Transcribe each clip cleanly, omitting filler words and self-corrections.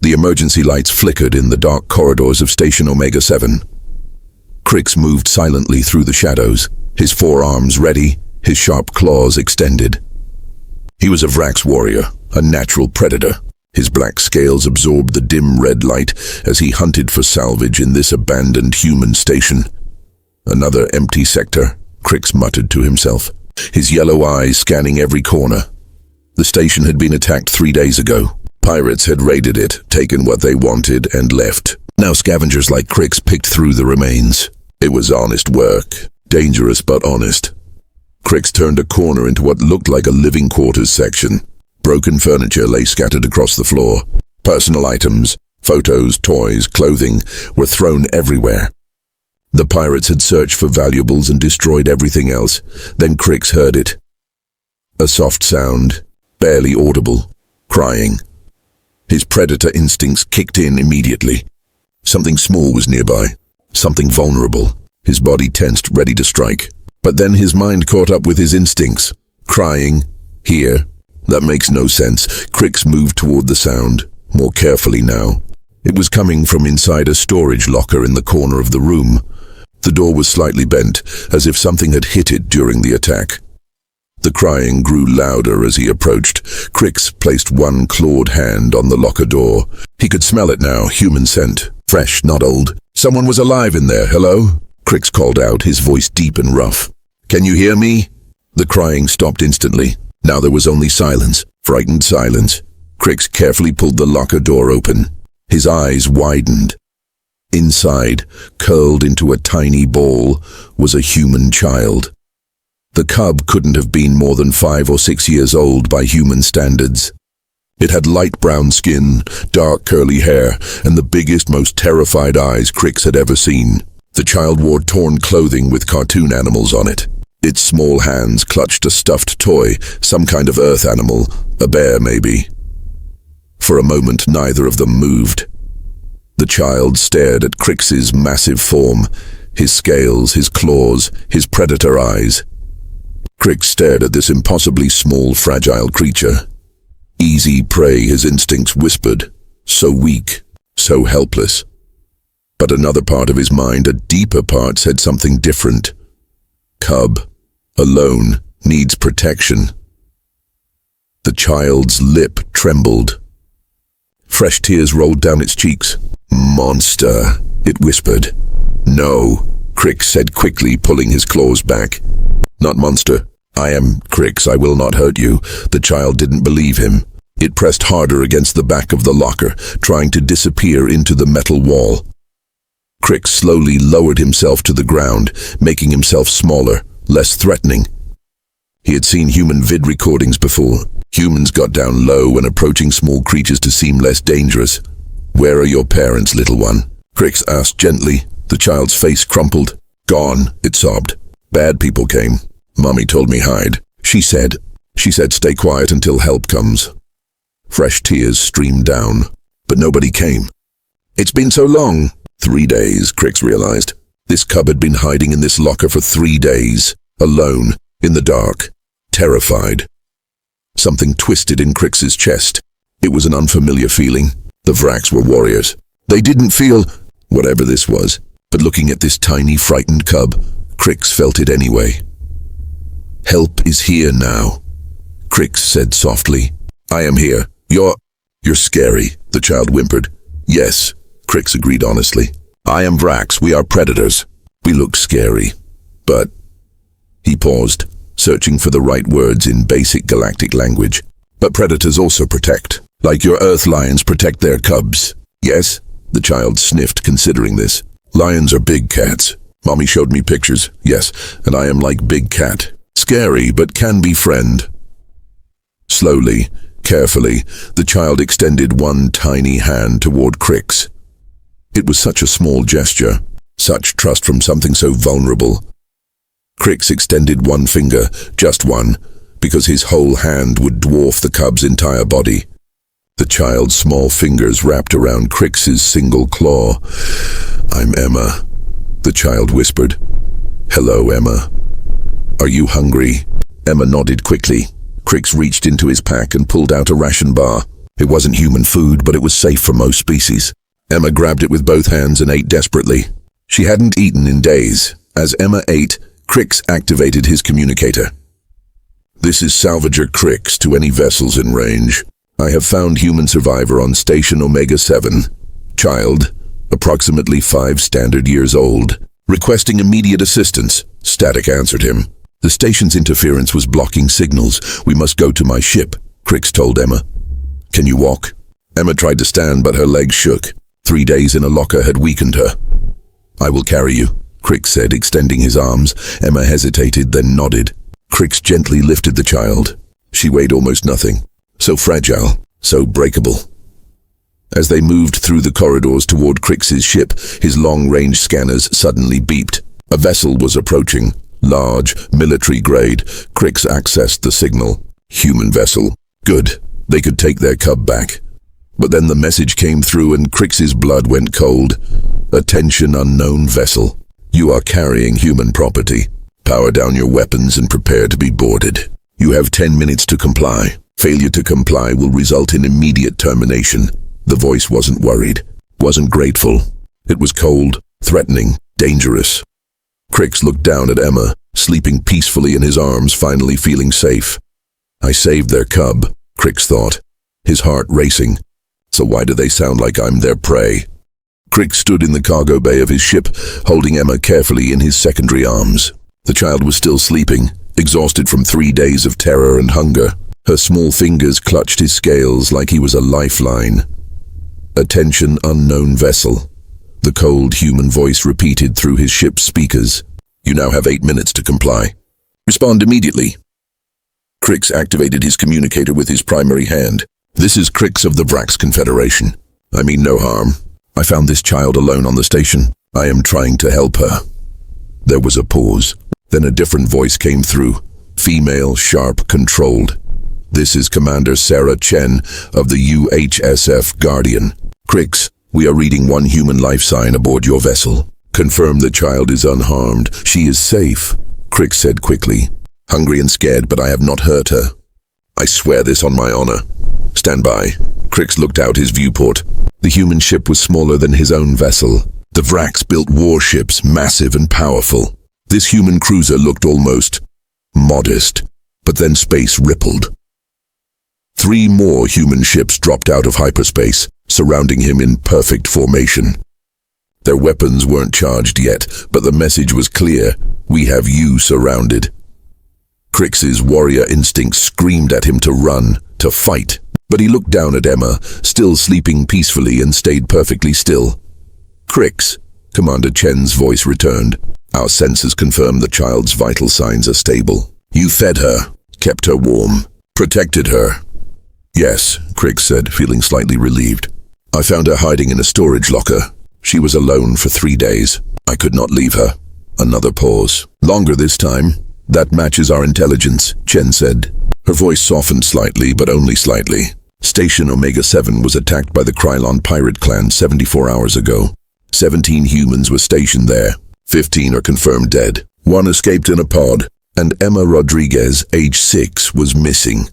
The emergency lights flickered in the dark corridors of Station Omega 7. Crix moved silently through the shadows, his forearms ready, his sharp claws extended. He was a Vrax warrior, a natural predator. His black scales absorbed the dim red light as he hunted for salvage in this abandoned human station. Another empty sector, Crix muttered to himself, his yellow eyes scanning every corner. The station had been attacked 3 days ago. Pirates had raided it, taken what they wanted, and left. Now scavengers like Crix picked through the remains. It was honest work, dangerous but honest. Crix turned a corner into what looked like a living quarters section. Broken furniture lay scattered across the floor. Personal items, photos, toys, clothing, were thrown everywhere. The pirates had searched for valuables and destroyed everything else. Then Crix heard it. A soft sound, barely audible, crying. His predator instincts kicked in immediately. Something small was nearby, something vulnerable. His body tensed, ready to strike. But then his mind caught up with his instincts. Crying, here. That makes no sense. Crix moved toward the sound, more carefully now. It was coming from inside a storage locker in the corner of the room. The door was slightly bent, as if something had hit it during the attack. The crying grew louder as he approached. Crix placed one clawed hand on the locker door. He could smell it now, human scent. Fresh, not old. Someone was alive in there, hello? Crix called out, his voice deep and rough. Can you hear me? The crying stopped instantly. Now there was only silence, frightened silence. Crix carefully pulled the locker door open. His eyes widened. Inside, curled into a tiny ball, was a human child. The cub couldn't have been more than 5 or 6 years old by human standards. It had light brown skin, dark curly hair, and the biggest, most terrified eyes Crix had ever seen. The child wore torn clothing with cartoon animals on it. Its small hands clutched a stuffed toy, some kind of earth animal, a bear maybe. For a moment neither of them moved. The child stared at Crix's massive form, his scales, his claws, his predator eyes. Crix stared at this impossibly small, fragile creature. Easy prey, his instincts whispered. So weak, so helpless. But another part of his mind, a deeper part, said something different. Cub, alone, needs protection. The child's lip trembled. Fresh tears rolled down its cheeks. Monster, it whispered. No, Crix said quickly, pulling his claws back. Not monster. I am Crix, I will not hurt you. The child didn't believe him. It pressed harder against the back of the locker, trying to disappear into the metal wall. Crix slowly lowered himself to the ground, making himself smaller, less threatening. He had seen human vid recordings before. Humans got down low when approaching small creatures to seem less dangerous. Where are your parents, little one? Crix asked gently. The child's face crumpled. Gone, it sobbed. Bad people came. Mommy told me hide. She said stay quiet until help comes. Fresh tears streamed down, but nobody came. It's been so long. 3 days, Crix realized. This cub had been hiding in this locker for 3 days, alone, in the dark, terrified. Something twisted in Crix's chest. It was an unfamiliar feeling. The Vrax were warriors. They didn't feel whatever this was, but looking at this tiny, frightened cub, Crix felt it anyway. Help is here now, Crix said softly. I am here. You're scary, the child whimpered. Yes, Crix agreed honestly. I am Vrax, we are predators. We look scary, but... He paused, searching for the right words in basic galactic language. But predators also protect, like your Earth lions protect their cubs. Yes, the child sniffed, considering this. Lions are big cats. Mommy showed me pictures, yes, and I am like big cat. Scary, but can be friend. Slowly, carefully, the child extended one tiny hand toward Crix. It was such a small gesture, such trust from something so vulnerable. Crix extended one finger, just one, because his whole hand would dwarf the cub's entire body. The child's small fingers wrapped around Crix's single claw. I'm Emma, the child whispered. Hello, Emma. Are you hungry? Emma nodded quickly. Crix reached into his pack and pulled out a ration bar. It wasn't human food, but it was safe for most species. Emma grabbed it with both hands and ate desperately. She hadn't eaten in days. As Emma ate, Crix activated his communicator. "This is Salvager Crix to any vessels in range. I have found human survivor on Station Omega 7. Child, approximately 5 standard years old. Requesting immediate assistance." Static answered him. "The station's interference was blocking signals. We must go to my ship," Crix told Emma. "Can you walk?" Emma tried to stand, but her legs shook. 3 days in a locker had weakened her. "I will carry you," Crix said, extending his arms. Emma hesitated, then nodded. Crix gently lifted the child. She weighed almost nothing. So fragile, so breakable. As they moved through the corridors toward Crix's ship, his long-range scanners suddenly beeped. A vessel was approaching. Large, military-grade. Crix accessed the signal. Human vessel. Good. They could take their cub back. But then the message came through and Crix's blood went cold. "Attention, unknown vessel. You are carrying human property. Power down your weapons and prepare to be boarded. You have 10 minutes to comply. Failure to comply will result in immediate termination." The voice wasn't worried, wasn't grateful. It was cold, threatening, dangerous. Crix looked down at Emma, sleeping peacefully in his arms, finally feeling safe. "I saved their cub," Crix thought, his heart racing. "So why do they sound like I'm their prey?" Crix stood in the cargo bay of his ship, holding Emma carefully in his secondary arms. The child was still sleeping, exhausted from 3 days of terror and hunger. Her small fingers clutched his scales like he was a lifeline. "Attention, unknown vessel." The cold human voice repeated through his ship's speakers. "You now have 8 minutes to comply. Respond immediately." Crix activated his communicator with his primary hand. "This is Crix of the Vrax Confederation. I mean no harm. I found this child alone on the station. I am trying to help her." There was a pause. Then a different voice came through. Female, sharp, controlled. "This is Commander Sarah Chen of the UHSF Guardian. Crix, we are reading one human life sign aboard your vessel. Confirm the child is unharmed. She is safe," Crix said quickly. "Hungry and scared, but I have not hurt her. I swear this on my honor. Stand by." Crix looked out his viewport. The human ship was smaller than his own vessel. The Vrax built warships, massive and powerful. This human cruiser looked almost modest, but then space rippled. 3 more human ships dropped out of hyperspace, surrounding him in perfect formation. Their weapons weren't charged yet, but the message was clear. "We have you surrounded." Crix's warrior instinct screamed at him to run, to fight. But he looked down at Emma, still sleeping peacefully, and stayed perfectly still. "Crix," Commander Chen's voice returned. "Our sensors confirm the child's vital signs are stable. You fed her, kept her warm, protected her." "Yes," Crix said, feeling slightly relieved. "I found her hiding in a storage locker. She was alone for 3 days. I could not leave her." Another pause. "Longer this time. That matches our intelligence," Chen said. Her voice softened slightly, but only slightly. "Station Omega 7 was attacked by the Krylon pirate clan 74 hours ago. 17 humans were stationed there. 15 are confirmed dead. 1 escaped in a pod, and Emma Rodriguez, age 6, was missing."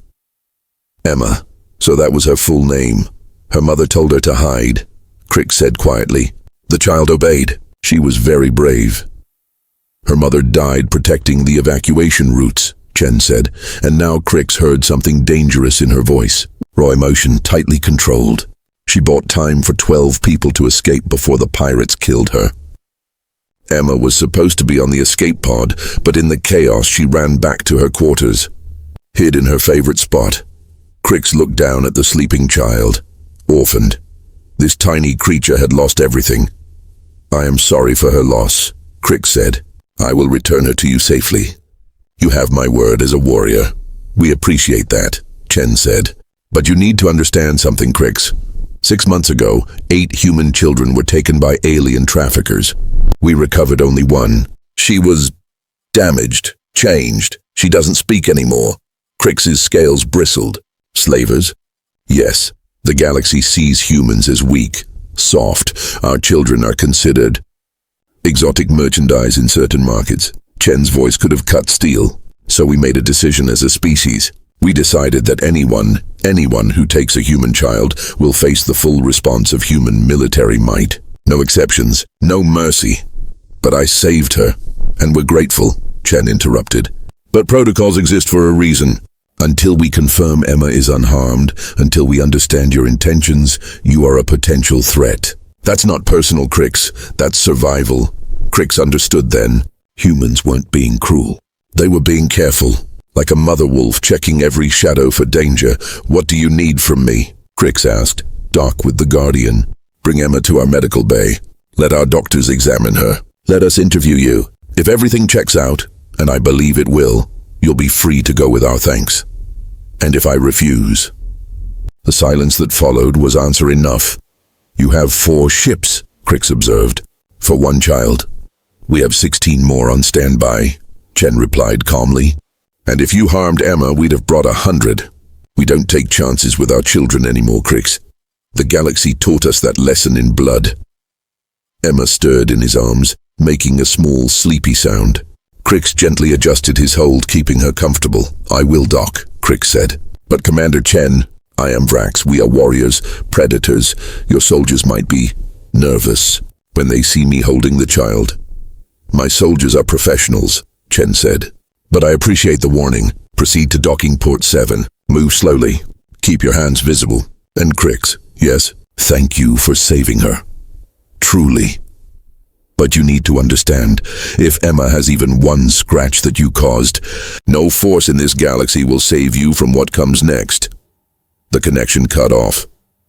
Emma. So that was her full name. Her mother told her to hide, Crix said quietly. The child obeyed. She was very brave. "Her mother died protecting the evacuation routes," Chen said, and now Crix heard something dangerous in her voice. Raw emotion tightly controlled. She bought time for 12 people to escape before the pirates killed her. Emma was supposed to be on the escape pod, but in the chaos she ran back to her quarters, hid in her favorite spot. Crix looked down at the sleeping child, orphaned. This tiny creature had lost everything. "I am sorry for her loss," Crix said. "I will return her to you safely. You have my word as a warrior." "We appreciate that," Chen said. "But you need to understand something, Crix. 6 months ago, 8 human children were taken by alien traffickers. We recovered only 1. She was damaged, changed. She doesn't speak anymore." Crix's scales bristled. "Slavers?" "Yes. The galaxy sees humans as weak, soft. Our children are considered exotic merchandise in certain markets." Chen's voice could have cut steel. "So we made a decision as a species. We decided that anyone, Anyone who takes a human child will face the full response of human military might. No exceptions, no mercy. But I saved her, and we're grateful, Chen interrupted. But protocols exist for a reason. Until we confirm Emma is unharmed, until we understand your intentions, you are a potential threat. That's not personal, Crix. That's survival. Crix understood then. Humans weren't being cruel. They were being careful. Like a mother wolf checking every shadow for danger. What do you need from me? Crix asked. Doc with the Guardian. Bring Emma to our medical bay. Let our doctors examine her. Let us interview you. If everything checks out, and I believe it will, you'll be free to go with our thanks. And if I refuse? The silence that followed was answer enough. You have 4 ships, Crix observed. For one child. We have 16 more on standby, Chen replied calmly. And if you harmed Emma, we'd have brought 100. We don't take chances with our children anymore, Crix. The galaxy taught us that lesson in blood. Emma stirred in his arms, making a small, sleepy sound. Crix gently adjusted his hold, keeping her comfortable. I will, Doc, Crix said. But Commander Chen, I am Vrax. We are warriors, predators. Your soldiers might be nervous when they see me holding the child. My soldiers are professionals, Chen said. But I appreciate the warning. Proceed to docking port 7. Move slowly. Keep your hands visible. And Crix, yes, thank you for saving her. Truly. But you need to understand, if Emma has even one scratch that you caused, no force in this galaxy will save you from what comes next. The connection cut off.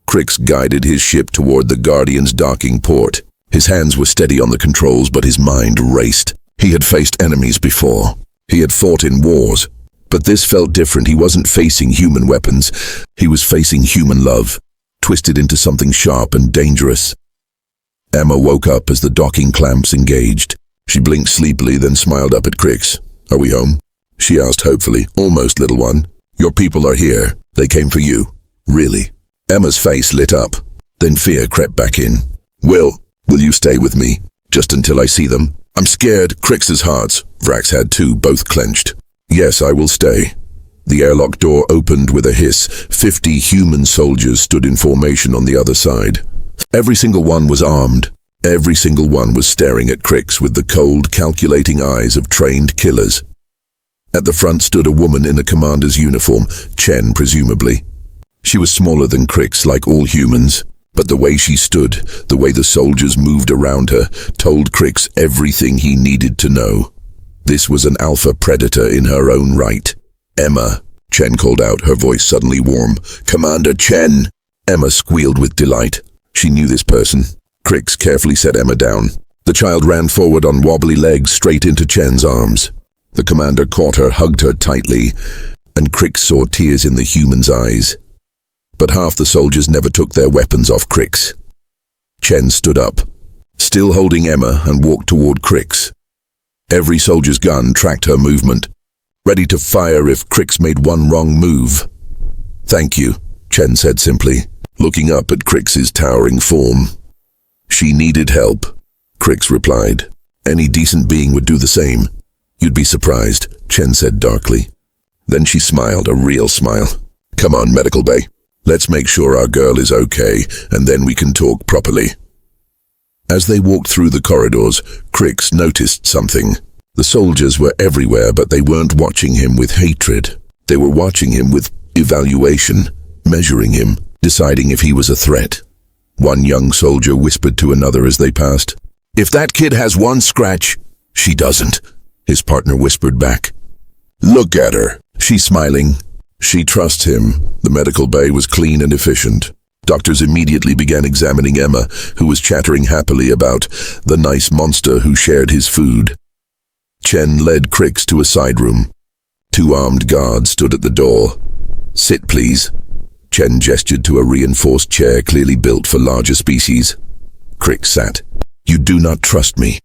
Crix guided his ship toward the Guardian's docking port. His hands were steady on the controls, but his mind raced. He had faced enemies before. He had fought in wars. But this felt different. He wasn't facing human weapons. He was facing human love, twisted into something sharp and dangerous. Emma woke up as the docking clamps engaged. She blinked sleepily, then smiled up at Crix. Are we home? She asked hopefully. Almost, little one. Your people are here. They came for you. Really? Emma's face lit up. Then fear crept back in. Will you stay with me? Just until I see them? I'm scared. Crix's hearts. Vrax had too, both clenched. Yes, I will stay. The airlock door opened with a hiss. 50 human soldiers stood in formation on the other side. Every single one was armed. Every single one was staring at Crix with the cold, calculating eyes of trained killers. At the front stood a woman in a commander's uniform, Chen presumably. She was smaller than Crix, like all humans. But the way she stood, the way the soldiers moved around her, told Crix everything he needed to know. This was an alpha predator in her own right. Emma, Chen called out, her voice suddenly warm. Commander Chen! Emma squealed with delight. She knew this person. Crix carefully set Emma down. The child ran forward on wobbly legs straight into Chen's arms. The commander caught her, hugged her tightly, and Crix saw tears in the human's eyes. But half the soldiers never took their weapons off Crix. Chen stood up, still holding Emma, and walked toward Crix. Every soldier's gun tracked her movement, ready to fire if Crix made one wrong move. Thank you, Chen said simply, looking up at Crix's towering form. She needed help, Crix replied. Any decent being would do the same. You'd be surprised, Chen said darkly. Then she smiled, a real smile. Come on, medical bay. Let's make sure our girl is okay, and then we can talk properly. As they walked through the corridors, Crix noticed something. The soldiers were everywhere, but they weren't watching him with hatred. They were watching him with evaluation, measuring him, deciding if he was a threat. One young soldier whispered to another as they passed. If that kid has one scratch, she doesn't, his partner whispered back. Look at her. She's smiling. She trusts him. The medical bay was clean and efficient. Doctors immediately began examining Emma, who was chattering happily about the nice monster who shared his food. Chen led Crix to a side room. 2 armed guards stood at the door. Sit, please. Chen gestured to a reinforced chair clearly built for larger species. Crix sat. You do not trust me.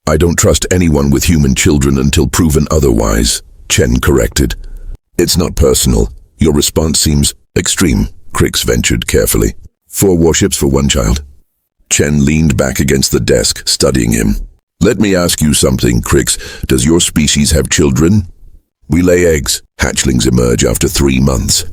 I don't trust anyone with human children until proven otherwise, Chen corrected. It's not personal. Your response seems extreme, Crix ventured carefully. 4 warships for one child. Chen leaned back against the desk, studying him. Let me ask you something, Crix. Does your species have children? We lay eggs. Hatchlings emerge after 3 months.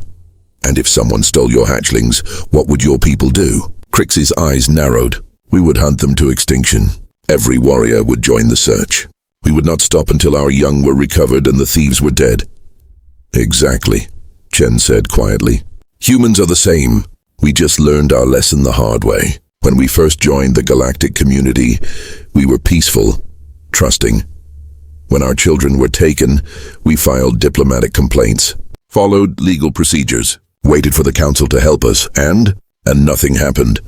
And if someone stole your hatchlings, what would your people do? Crix's eyes narrowed. We would hunt them to extinction. Every warrior would join the search. We would not stop until our young were recovered and the thieves were dead. Exactly, Chen said quietly. Humans are the same. We just learned our lesson the hard way. When we first joined the galactic community, we were peaceful, trusting. When our children were taken, we filed diplomatic complaints, followed legal procedures, waited for the council to help us, and nothing happened.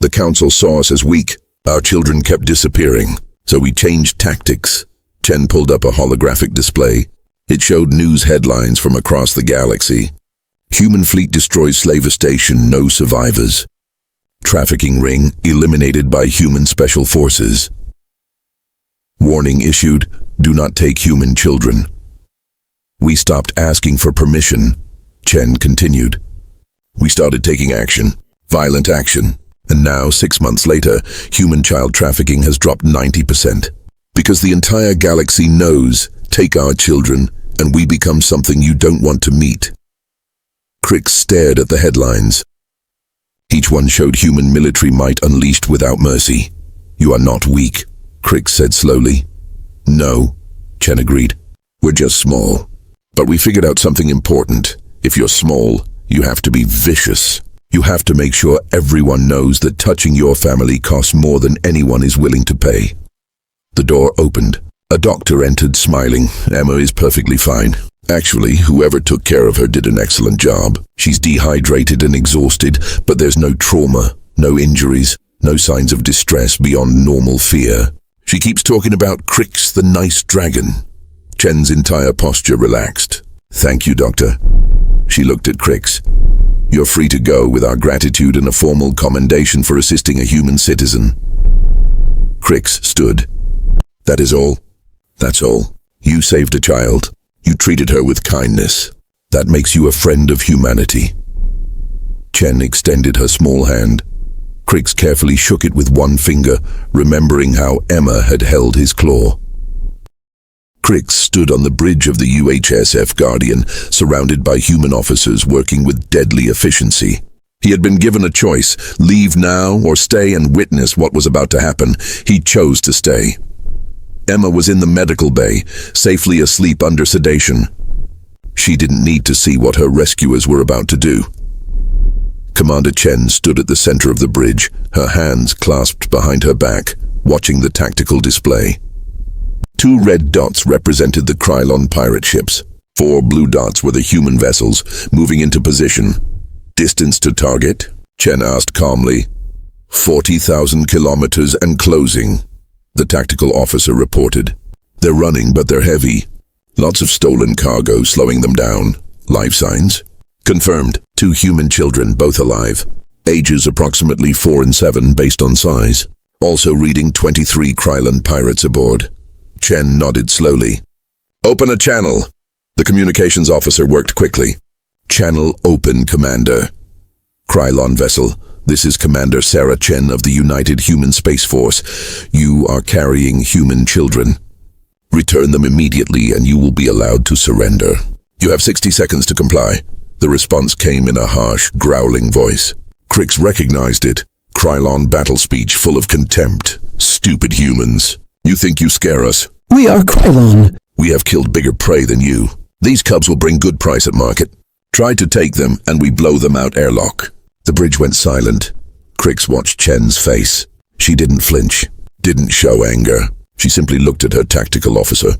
The council saw us as weak. Our children kept disappearing, so we changed tactics. Chen pulled up a holographic display. It showed news headlines from across the galaxy. Human fleet destroys Slaver Station, no survivors. Trafficking ring eliminated by human special forces. Warning issued, do not take human children. We stopped asking for permission. Chen continued. We started taking action, violent action. And now, 6 months later, human child trafficking has dropped 90%. Because the entire galaxy knows, take our children, and we become something you don't want to meet. Crix stared at the headlines. Each one showed human military might unleashed without mercy. You are not weak, Crix said slowly. No, Chen agreed. We're just small. But we figured out something important. If you're small, you have to be vicious. You have to make sure everyone knows that touching your family costs more than anyone is willing to pay. The door opened. A doctor entered smiling. Emma is perfectly fine. Actually, whoever took care of her did an excellent job. She's dehydrated and exhausted, but there's no trauma, no injuries, no signs of distress beyond normal fear. She keeps talking about Crix the nice dragon. Chen's entire posture relaxed. Thank you, doctor. She looked at Crix. You're free to go with our gratitude and a formal commendation for assisting a human citizen. Crix stood. That is all. That's all. You saved a child. You treated her with kindness. That makes you a friend of humanity. Chen extended her small hand. Crix carefully shook it with one finger, remembering how Emma had held his claw. Crix stood on the bridge of the UHSF Guardian, surrounded by human officers working with deadly efficiency. He had been given a choice, leave now or stay and witness what was about to happen. He chose to stay. Emma was in the medical bay, safely asleep under sedation. She didn't need to see what her rescuers were about to do. Commander Chen stood at the center of the bridge, her hands clasped behind her back, watching the tactical display. 2 red dots represented the Krylon pirate ships. 4 blue dots were the human vessels, moving into position. Distance to target? Chen asked calmly. 40,000 kilometers and closing, the tactical officer reported. They're running, but they're heavy. Lots of stolen cargo slowing them down. Life signs? Confirmed. 2 human children, both alive. Ages approximately 4 and 7 based on size. Also reading 23 Krylon pirates aboard. Chen nodded slowly. Open a channel. The communications officer worked quickly. Channel open, Commander. Krylon vessel. This is Commander Sarah Chen of the United Human Space Force. You are carrying human children. Return them immediately and you will be allowed to surrender. You have 60 seconds to comply. The response came in a harsh, growling voice. Crix recognized it. Krylon battle speech full of contempt. Stupid humans. You think you scare us? We are Krylon. We have killed bigger prey than you. These cubs will bring good price at market. Try to take them and we blow them out airlock. The bridge went silent. Crix watched Chen's face. She didn't flinch, didn't show anger. She simply looked at her tactical officer.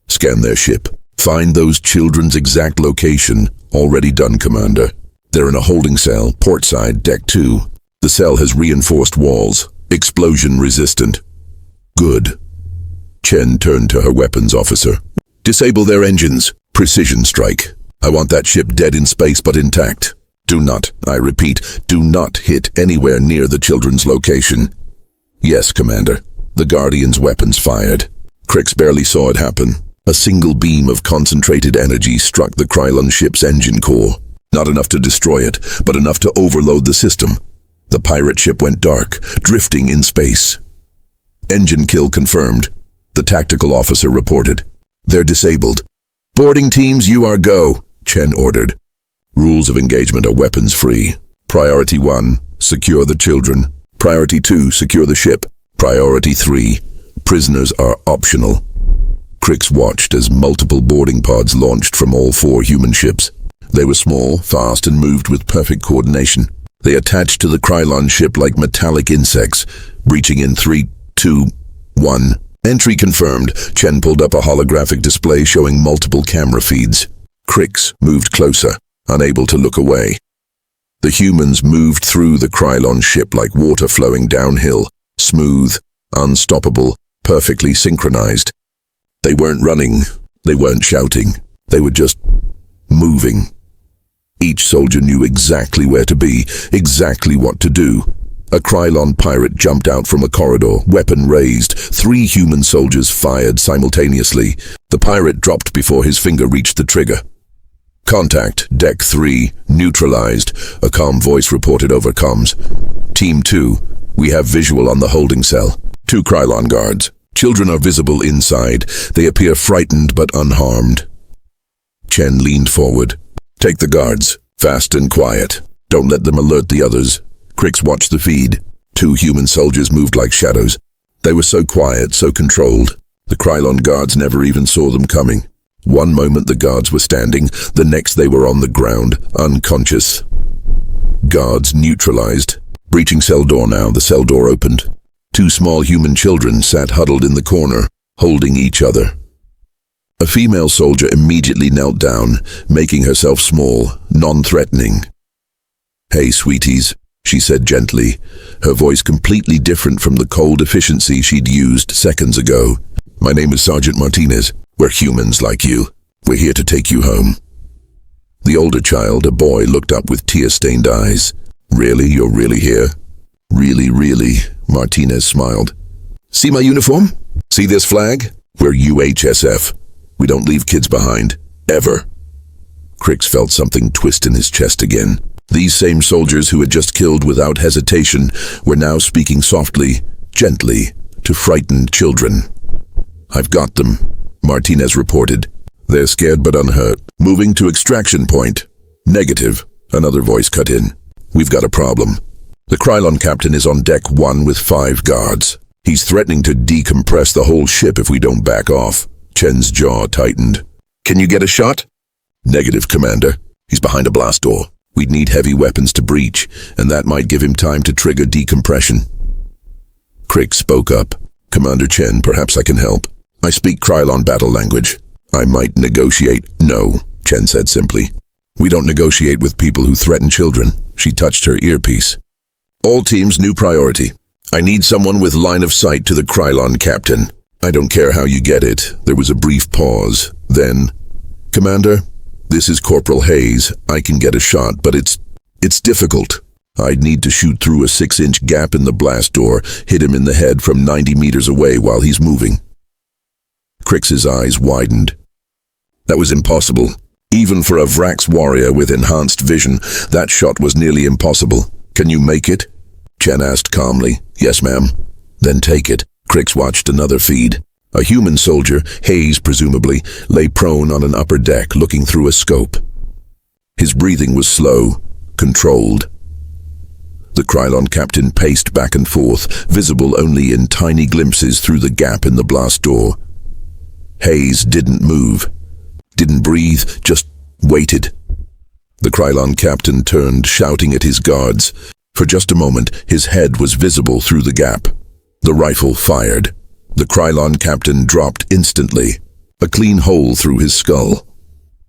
Scan their ship. Find those children's exact location. Already done, Commander. They're in a holding cell, port side, deck 2. The cell has reinforced walls. Explosion resistant. Good. Chen turned to her weapons officer. Disable their engines. Precision strike. I want that ship dead in space but intact. Do not, I repeat, do not hit anywhere near the children's location. Yes, Commander. The Guardian's weapons fired. Crix barely saw it happen. A single beam of concentrated energy struck the Krylon ship's engine core. Not enough to destroy it, but enough to overload the system. The pirate ship went dark, drifting in space. Engine kill confirmed. The tactical officer reported. They're disabled. Boarding teams, you are go, Chen ordered. Rules of engagement are weapons free. Priority 1, secure the children. Priority 2, secure the ship. Priority 3, prisoners are optional. Crix watched as multiple boarding pods launched from all 4 human ships. They were small, fast, and moved with perfect coordination. They attached to the Krylon ship like metallic insects, breaching in 3, 2, 1. Entry confirmed. Chen pulled up a holographic display showing multiple camera feeds. Crix moved closer, unable to look away. The humans moved through the Krylon ship like water flowing downhill, smooth, unstoppable, perfectly synchronized. They weren't running, they weren't shouting, they were just moving. Each soldier knew exactly where to be, exactly what to do. A Krylon pirate jumped out from a corridor, weapon raised. 3 human soldiers fired simultaneously. The pirate dropped before his finger reached the trigger. Contact, Deck 3, neutralized, a calm voice reported over comms. Team 2, we have visual on the holding cell. 2 Krylon guards. Children are visible inside. They appear frightened but unharmed. Chen leaned forward. Take the guards, fast and quiet. Don't let them alert the others. Crix watched the feed. 2 human soldiers moved like shadows. They were so quiet, so controlled. The Krylon guards never even saw them coming. One moment the guards were standing, the next they were on the ground, unconscious. Guards neutralized. Breaching cell door now, the cell door opened. 2 small human children sat huddled in the corner, holding each other. A female soldier immediately knelt down, making herself small, non-threatening. Hey, sweeties, she said gently, her voice completely different from the cold efficiency she'd used seconds ago. My name is Sergeant Martinez. We're humans like you. We're here to take you home. The older child, a boy, looked up with tear-stained eyes. Really? You're really here? Really, really, Martinez smiled. See my uniform? See this flag? We're UHSF. We don't leave kids behind. Ever. Crix felt something twist in his chest again. These same soldiers who had just killed without hesitation were now speaking softly, gently, to frightened children. I've got them, Martinez reported. They're scared but unhurt. Moving to extraction point. Negative, another voice cut in. We've got a problem. The Krylon captain is on deck 1 with 5 guards. He's threatening to decompress the whole ship if we don't back off. Chen's jaw tightened. Can you get a shot? Negative, Commander. He's behind a blast door. We'd need heavy weapons to breach, and that might give him time to trigger decompression. Crix spoke up. Commander Chen, perhaps I can help. I speak Krylon battle language. I might negotiate. No, Chen said simply. We don't negotiate with people who threaten children. She touched her earpiece. All teams, new priority. I need someone with line of sight to the Krylon captain. I don't care how you get it. There was a brief pause. Then, Commander, this is Corporal Hayes. I can get a shot, but it's difficult. I'd need to shoot through a 6-inch gap in the blast door, hit him in the head from 90 meters away while he's moving. Crix's eyes widened. That was impossible. Even for a Vrax warrior with enhanced vision, that shot was nearly impossible. Can you make it? Chen asked calmly. Yes, ma'am. Then take it. Crix watched another feed. A human soldier, Hayes presumably, lay prone on an upper deck looking through a scope. His breathing was slow, controlled. The Krylon captain paced back and forth, visible only in tiny glimpses through the gap in the blast door. Hayes didn't move, didn't breathe, just waited. The Krylon captain turned, shouting at his guards. For just a moment, his head was visible through the gap. The rifle fired. The Krylon captain dropped instantly, a clean hole through his skull.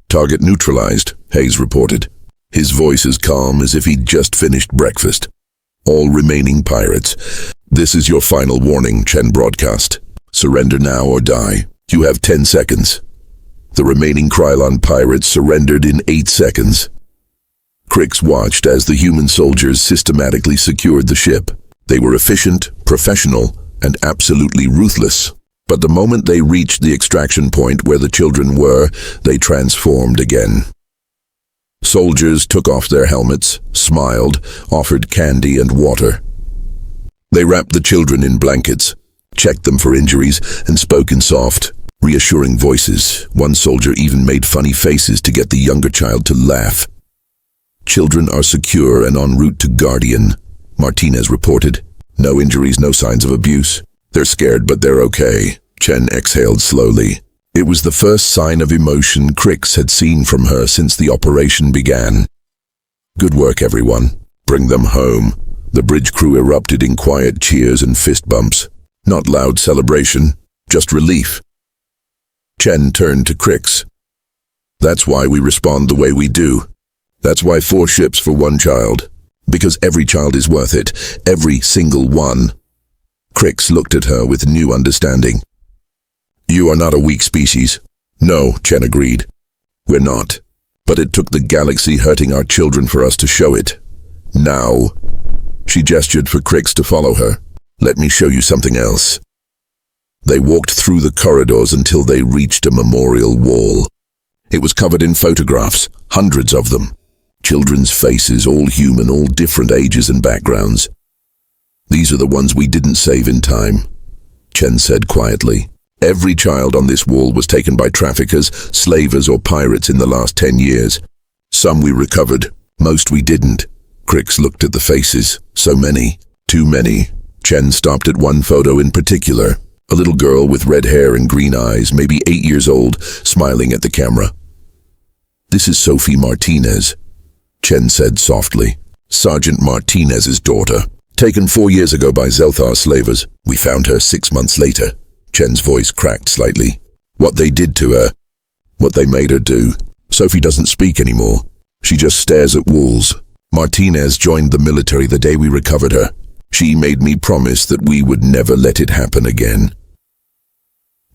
Target neutralized, Hayes reported. His voice as calm as if he'd just finished breakfast. All remaining pirates, this is your final warning, Chen broadcast. Surrender now or die. You have 10 seconds. The remaining Krylon pirates surrendered in 8 seconds. Crix watched as the human soldiers systematically secured the ship. They were efficient, professional, and absolutely ruthless. But the moment they reached the extraction point where the children were, they transformed again. Soldiers took off their helmets, smiled, offered candy and water. They wrapped the children in blankets, checked them for injuries, and spoke in soft, reassuring voices. One soldier even made funny faces to get the younger child to laugh. Children are secure and en route to Guardian, Martinez reported. No injuries, no signs of abuse. They're scared, but they're okay. Chen exhaled slowly. It was the first sign of emotion Crix had seen from her since the operation began. Good work, everyone. Bring them home. The bridge crew erupted in quiet cheers and fist bumps. Not loud celebration, just relief. Chen turned to Crix. That's why we respond the way we do. That's why 4 ships for 1 child. Because every child is worth it. Every single one. Crix looked at her with new understanding. You are not a weak species. No, Chen agreed. We're not. But it took the galaxy hurting our children for us to show it. Now. She gestured for Crix to follow her. Let me show you something else. They walked through the corridors until they reached a memorial wall. It was covered in photographs, hundreds of them. Children's faces, all human, all different ages and backgrounds. These are the ones we didn't save in time, Chen said quietly. Every child on this wall was taken by traffickers, slavers, or pirates in the last 10 years. Some we recovered, most we didn't. Crix looked at the faces. So many, too many. Chen stopped at one photo in particular. A little girl with red hair and green eyes, maybe 8 years old, smiling at the camera. This is Sophie Martinez, Chen said softly. Sergeant Martinez's daughter. Taken 4 years ago by Zelthar slavers. We found her 6 months later. Chen's voice cracked slightly. What they did to her. What they made her do. Sophie doesn't speak anymore. She just stares at walls. Martinez joined the military the day we recovered her. She made me promise that we would never let it happen again.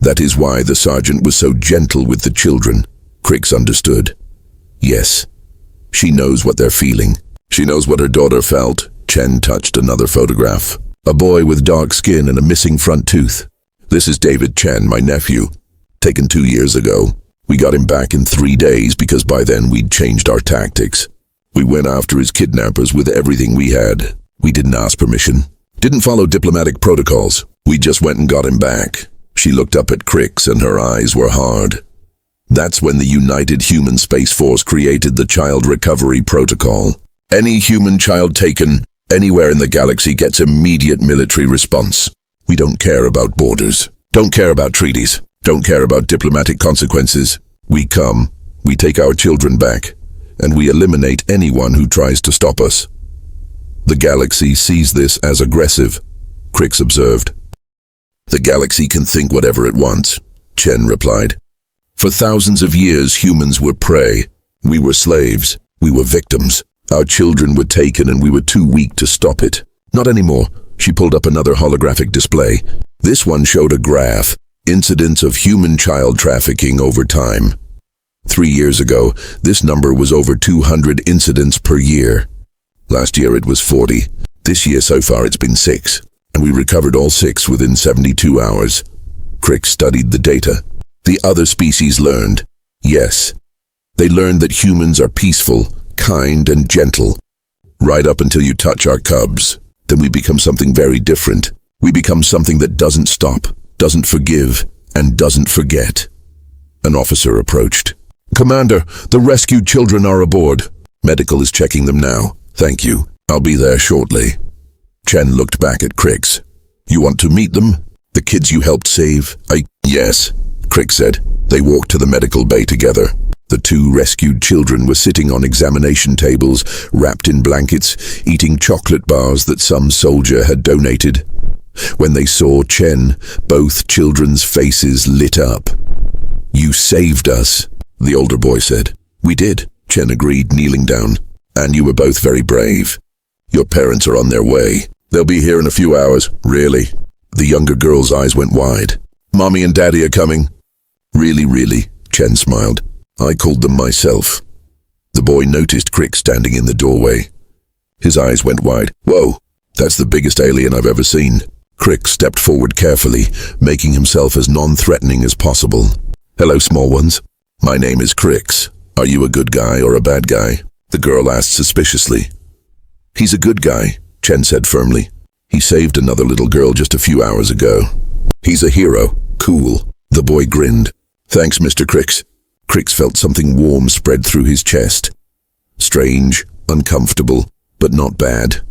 That is why the sergeant was so gentle with the children. Crix understood. Yes. She knows what they're feeling. She knows what her daughter felt. Chen touched another photograph. A boy with dark skin and a missing front tooth. This is David Chen, my nephew. Taken 2 years ago. We got him back in 3 days because by then we'd changed our tactics. We went after his kidnappers with everything we had. We didn't ask permission. Didn't follow diplomatic protocols. We just went and got him back. She looked up at Crix and her eyes were hard. That's when the United Human Space Force created the Child Recovery Protocol. Any human child taken anywhere in the galaxy gets immediate military response. We don't care about borders, don't care about treaties, don't care about diplomatic consequences. We come, we take our children back, and we eliminate anyone who tries to stop us. The galaxy sees this as aggressive, Crix observed. The galaxy can think whatever it wants, Chen replied. For thousands of years, humans were prey. We were slaves. We were victims. Our children were taken and we were too weak to stop it. Not anymore. She pulled up another holographic display. This one showed a graph. Incidents of human child trafficking over time. 3 years ago, this number was over 200 incidents per year. Last year it was 40. This year so far it's been 6. And we recovered all 6 within 72 hours. Crix studied the data. The other species learned. Yes. They learned that humans are peaceful, kind, and gentle. Right up until you touch our cubs. Then we become something very different. We become something that doesn't stop, doesn't forgive, and doesn't forget. An officer approached. Commander, the rescued children are aboard. Medical is checking them now. Thank you. I'll be there shortly. Chen looked back at Crix. You want to meet them? The kids you helped save? Yes, Crix said. They walked to the medical bay together. The 2 rescued children were sitting on examination tables, wrapped in blankets, eating chocolate bars that some soldier had donated. When they saw Chen, both children's faces lit up. You saved us, the older boy said. We did, Chen agreed, kneeling down. And you were both very brave. Your parents are on their way. They'll be here in a few hours. Really? The younger girl's eyes went wide. Mommy and Daddy are coming. Really, Chen smiled. I called them myself. The boy noticed Crix standing in the doorway. His eyes went wide. Whoa, that's the biggest alien I've ever seen. Crix stepped forward carefully, making himself as non-threatening as possible. Hello, small ones. My name is Crix. Are you a good guy or a bad guy? The girl asked suspiciously. He's a good guy, Chen said firmly. He saved another little girl just a few hours ago. He's a hero. Cool. The boy grinned. Thanks, Mr. Crix. Crix felt something warm spread through his chest. Strange, uncomfortable, but not bad.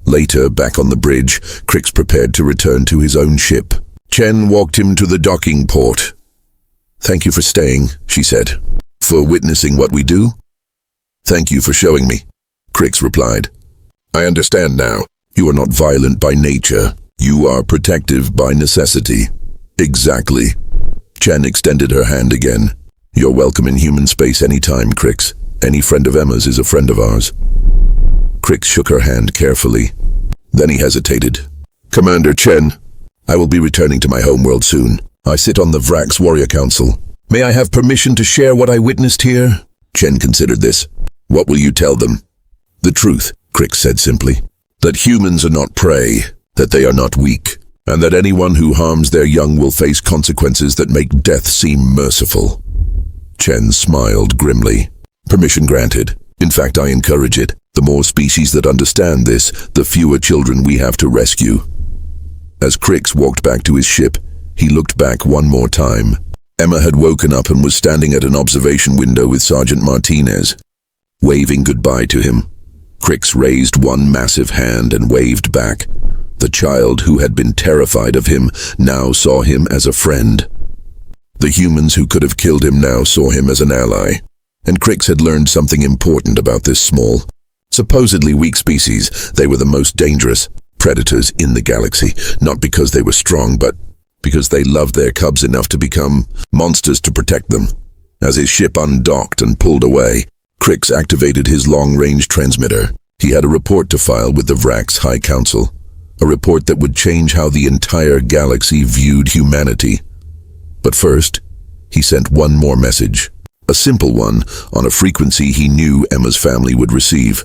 Later, back on the bridge, Crix prepared to return to his own ship. Chen walked him to the docking port. "Thank you for staying," she said. "For witnessing what we do?" "Thank you for showing me," Crix replied. "I understand now. You are not violent by nature. You are protective by necessity." "Exactly." Chen extended her hand again. "You're welcome in human space anytime, Crix. Any friend of Emma's is a friend of ours." Crix shook her hand carefully. Then he hesitated. "Commander Chen, I will be returning to my homeworld soon. I sit on the Vrax Warrior Council. May I have permission to share what I witnessed here?" Chen considered this. "What will you tell them?" "The truth," Crix said simply. "That humans are not prey, that they are not weak, and that anyone who harms their young will face consequences that make death seem merciful." Chen smiled grimly. "Permission granted. In fact, I encourage it. The more species that understand this, the fewer children we have to rescue." As Crix walked back to his ship, he looked back one more time. Emma had woken up and was standing at an observation window with Sergeant Martinez, waving goodbye to him. Crix raised one massive hand and waved back. The child who had been terrified of him now saw him as a friend. The humans who could have killed him now saw him as an ally. And Crix had learned something important about this small, supposedly weak species. They were the most dangerous predators in the galaxy, not because they were strong, but because they loved their cubs enough to become monsters to protect them. As his ship undocked and pulled away, Crix activated his long-range transmitter. He had a report to file with the Vrax High Council, a report that would change how the entire galaxy viewed humanity. But first, he sent one more message, a simple one, on a frequency he knew Emma's family would receive.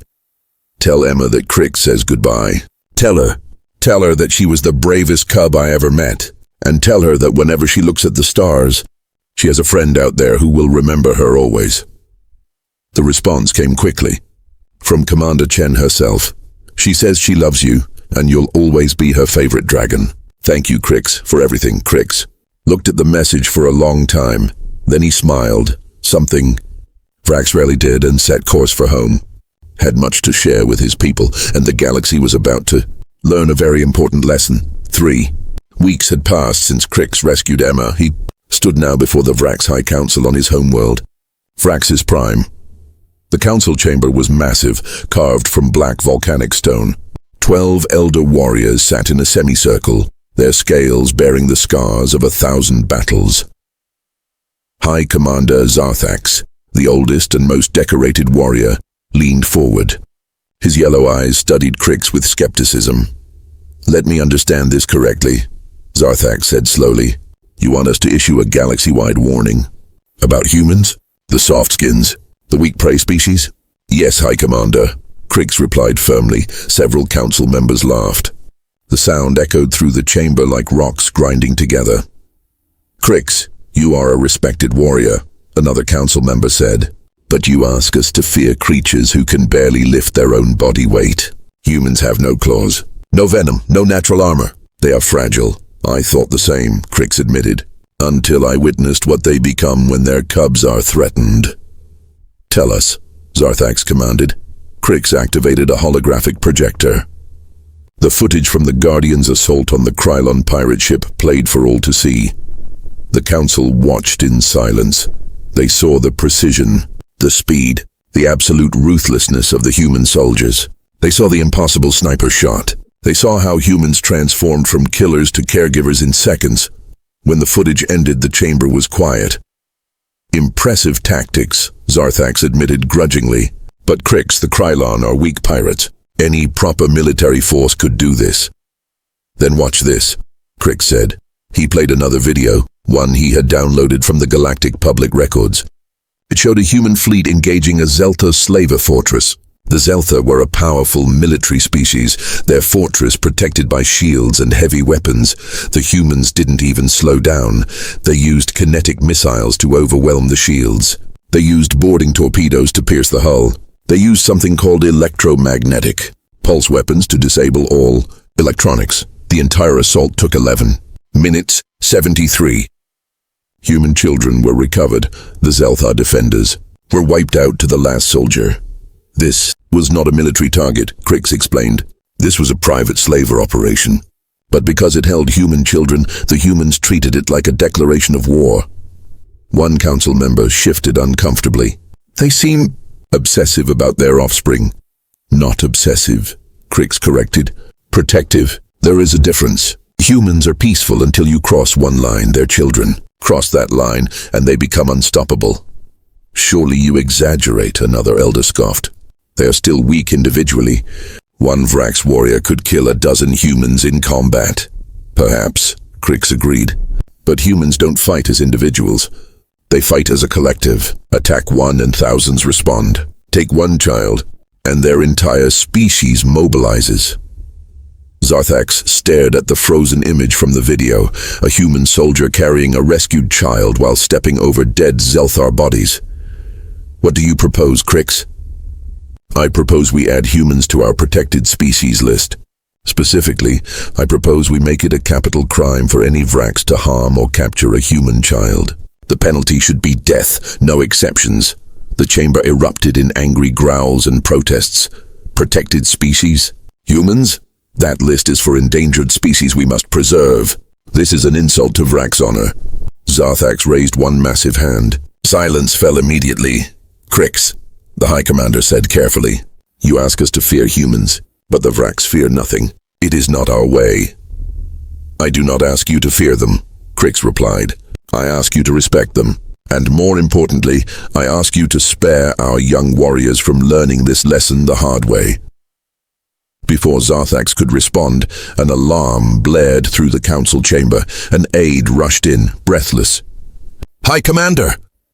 "Tell Emma that Crix says goodbye. Tell her that she was the bravest cub I ever met, and tell her that whenever she looks at the stars, she has a friend out there who will remember her always." The response came quickly, from Commander Chen herself. "She says she loves you, and you'll always be her favorite dragon. Thank you, Crix, for everything." Crix looked at the message for a long time. Then he smiled, something Vrax rarely did, and set course for home. Had much to share with his people, and the galaxy was about to learn a very important lesson. 3 weeks had passed since Crix rescued Emma. He stood now before the Vrax High Council on his homeworld, Vrax's Prime. The council chamber was massive, carved from black volcanic stone. 12 elder warriors sat in a semicircle, their scales bearing the scars of 1,000 battles. High Commander Zarthax, the oldest and most decorated warrior, leaned forward. His yellow eyes studied Crix with skepticism. "Let me understand this correctly," Zarthax said slowly. "You want us to issue a galaxy-wide warning? About humans? The softskins? The weak prey species?" "Yes, High Commander," Crix replied firmly. Several council members laughed. The sound echoed through the chamber like rocks grinding together. "Crix, you are a respected warrior," another council member said. "But you ask us to fear creatures who can barely lift their own body weight. Humans have no claws, no venom, no natural armor. They are fragile." "I thought the same," Crix admitted, "until I witnessed what they become when their cubs are threatened." "Tell us," Zarthax commanded. Crix activated a holographic projector. The footage from the Guardian's assault on the Krylon pirate ship played for all to see. The council watched in silence. They saw the precision, the speed, the absolute ruthlessness of the human soldiers. They saw the impossible sniper shot. They saw how humans transformed from killers to caregivers in seconds. When the footage ended, the chamber was quiet. "Impressive tactics," Zarthax admitted grudgingly. "But Crix, the Krylon are weak pirates. Any proper military force could do this." "Then watch this," Crix said. He played another video, one he had downloaded from the Galactic Public Records. It showed a human fleet engaging a Zeltha slaver fortress. The Zeltha were a powerful military species, their fortress protected by shields and heavy weapons. The humans didn't even slow down. They used kinetic missiles to overwhelm the shields. They used boarding torpedoes to pierce the hull. They used something called electromagnetic pulse weapons to disable all electronics. The entire assault took 11 minutes, 73. Human children were recovered. The Zeltha defenders were wiped out to the last soldier. This was not a military target, Crix explained. This was a private slaver operation. But because it held human children, the humans treated it like a declaration of war. One council member shifted uncomfortably. They seem obsessive about their offspring. Not obsessive, Crix corrected. Protective. There is a difference. Humans are peaceful until you cross one line, their children. Cross that line, and they become unstoppable. Surely you exaggerate, another elder scoffed. They are still weak individually. One Vrax warrior could kill a dozen humans in combat. Perhaps, Crix agreed. But humans don't fight as individuals. They fight as a collective. Attack one and thousands respond. Take one child, and their entire species mobilizes. Zarthax stared at the frozen image from the video, a human soldier carrying a rescued child while stepping over dead Zelthar bodies. What do you propose, Crix? I propose we add humans to our protected species list. Specifically, I propose we make it a capital crime for any Vrax to harm or capture a human child. The penalty should be death, no exceptions. The chamber erupted in angry growls and protests. Protected species? Humans? That list is for endangered species we must preserve. This is an insult to Vrax honor. Zarthax raised one massive hand. Silence fell immediately. Crix, the High Commander said carefully. You ask us to fear humans, but the Vrax fear nothing. It is not our way. I do not ask you to fear them, Crix replied. I ask you to respect them. And more importantly, I ask you to spare our young warriors from learning this lesson the hard way. Before Zarthax could respond, an alarm blared through the council chamber. An aide rushed in, breathless. High Commander!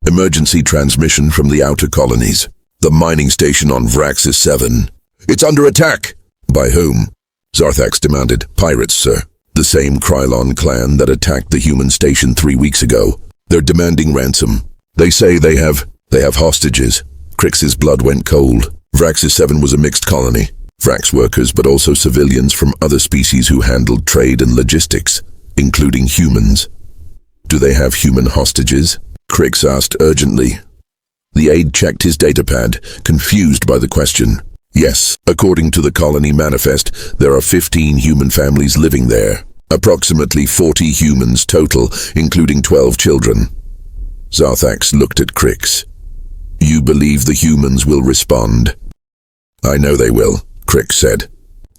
Emergency transmission from the outer colonies. The mining station on Vraxis 7. It's under attack! By whom? Zarthax demanded. Pirates, sir. The same Krylon clan that attacked the human station 3 weeks ago. They're demanding ransom. They say they have hostages. Crix's blood went cold. Vraxis 7 was a mixed colony. Vrax workers, but also civilians from other species who handled trade and logistics, including humans. Do they have human hostages? Crix asked urgently. The aide checked his datapad, confused by the question. Yes, according to the colony manifest, there are 15 human families living there. Approximately 40 humans total, including 12 children. Zarthax looked at Crix. You believe the humans will respond? I know they will, Crix said.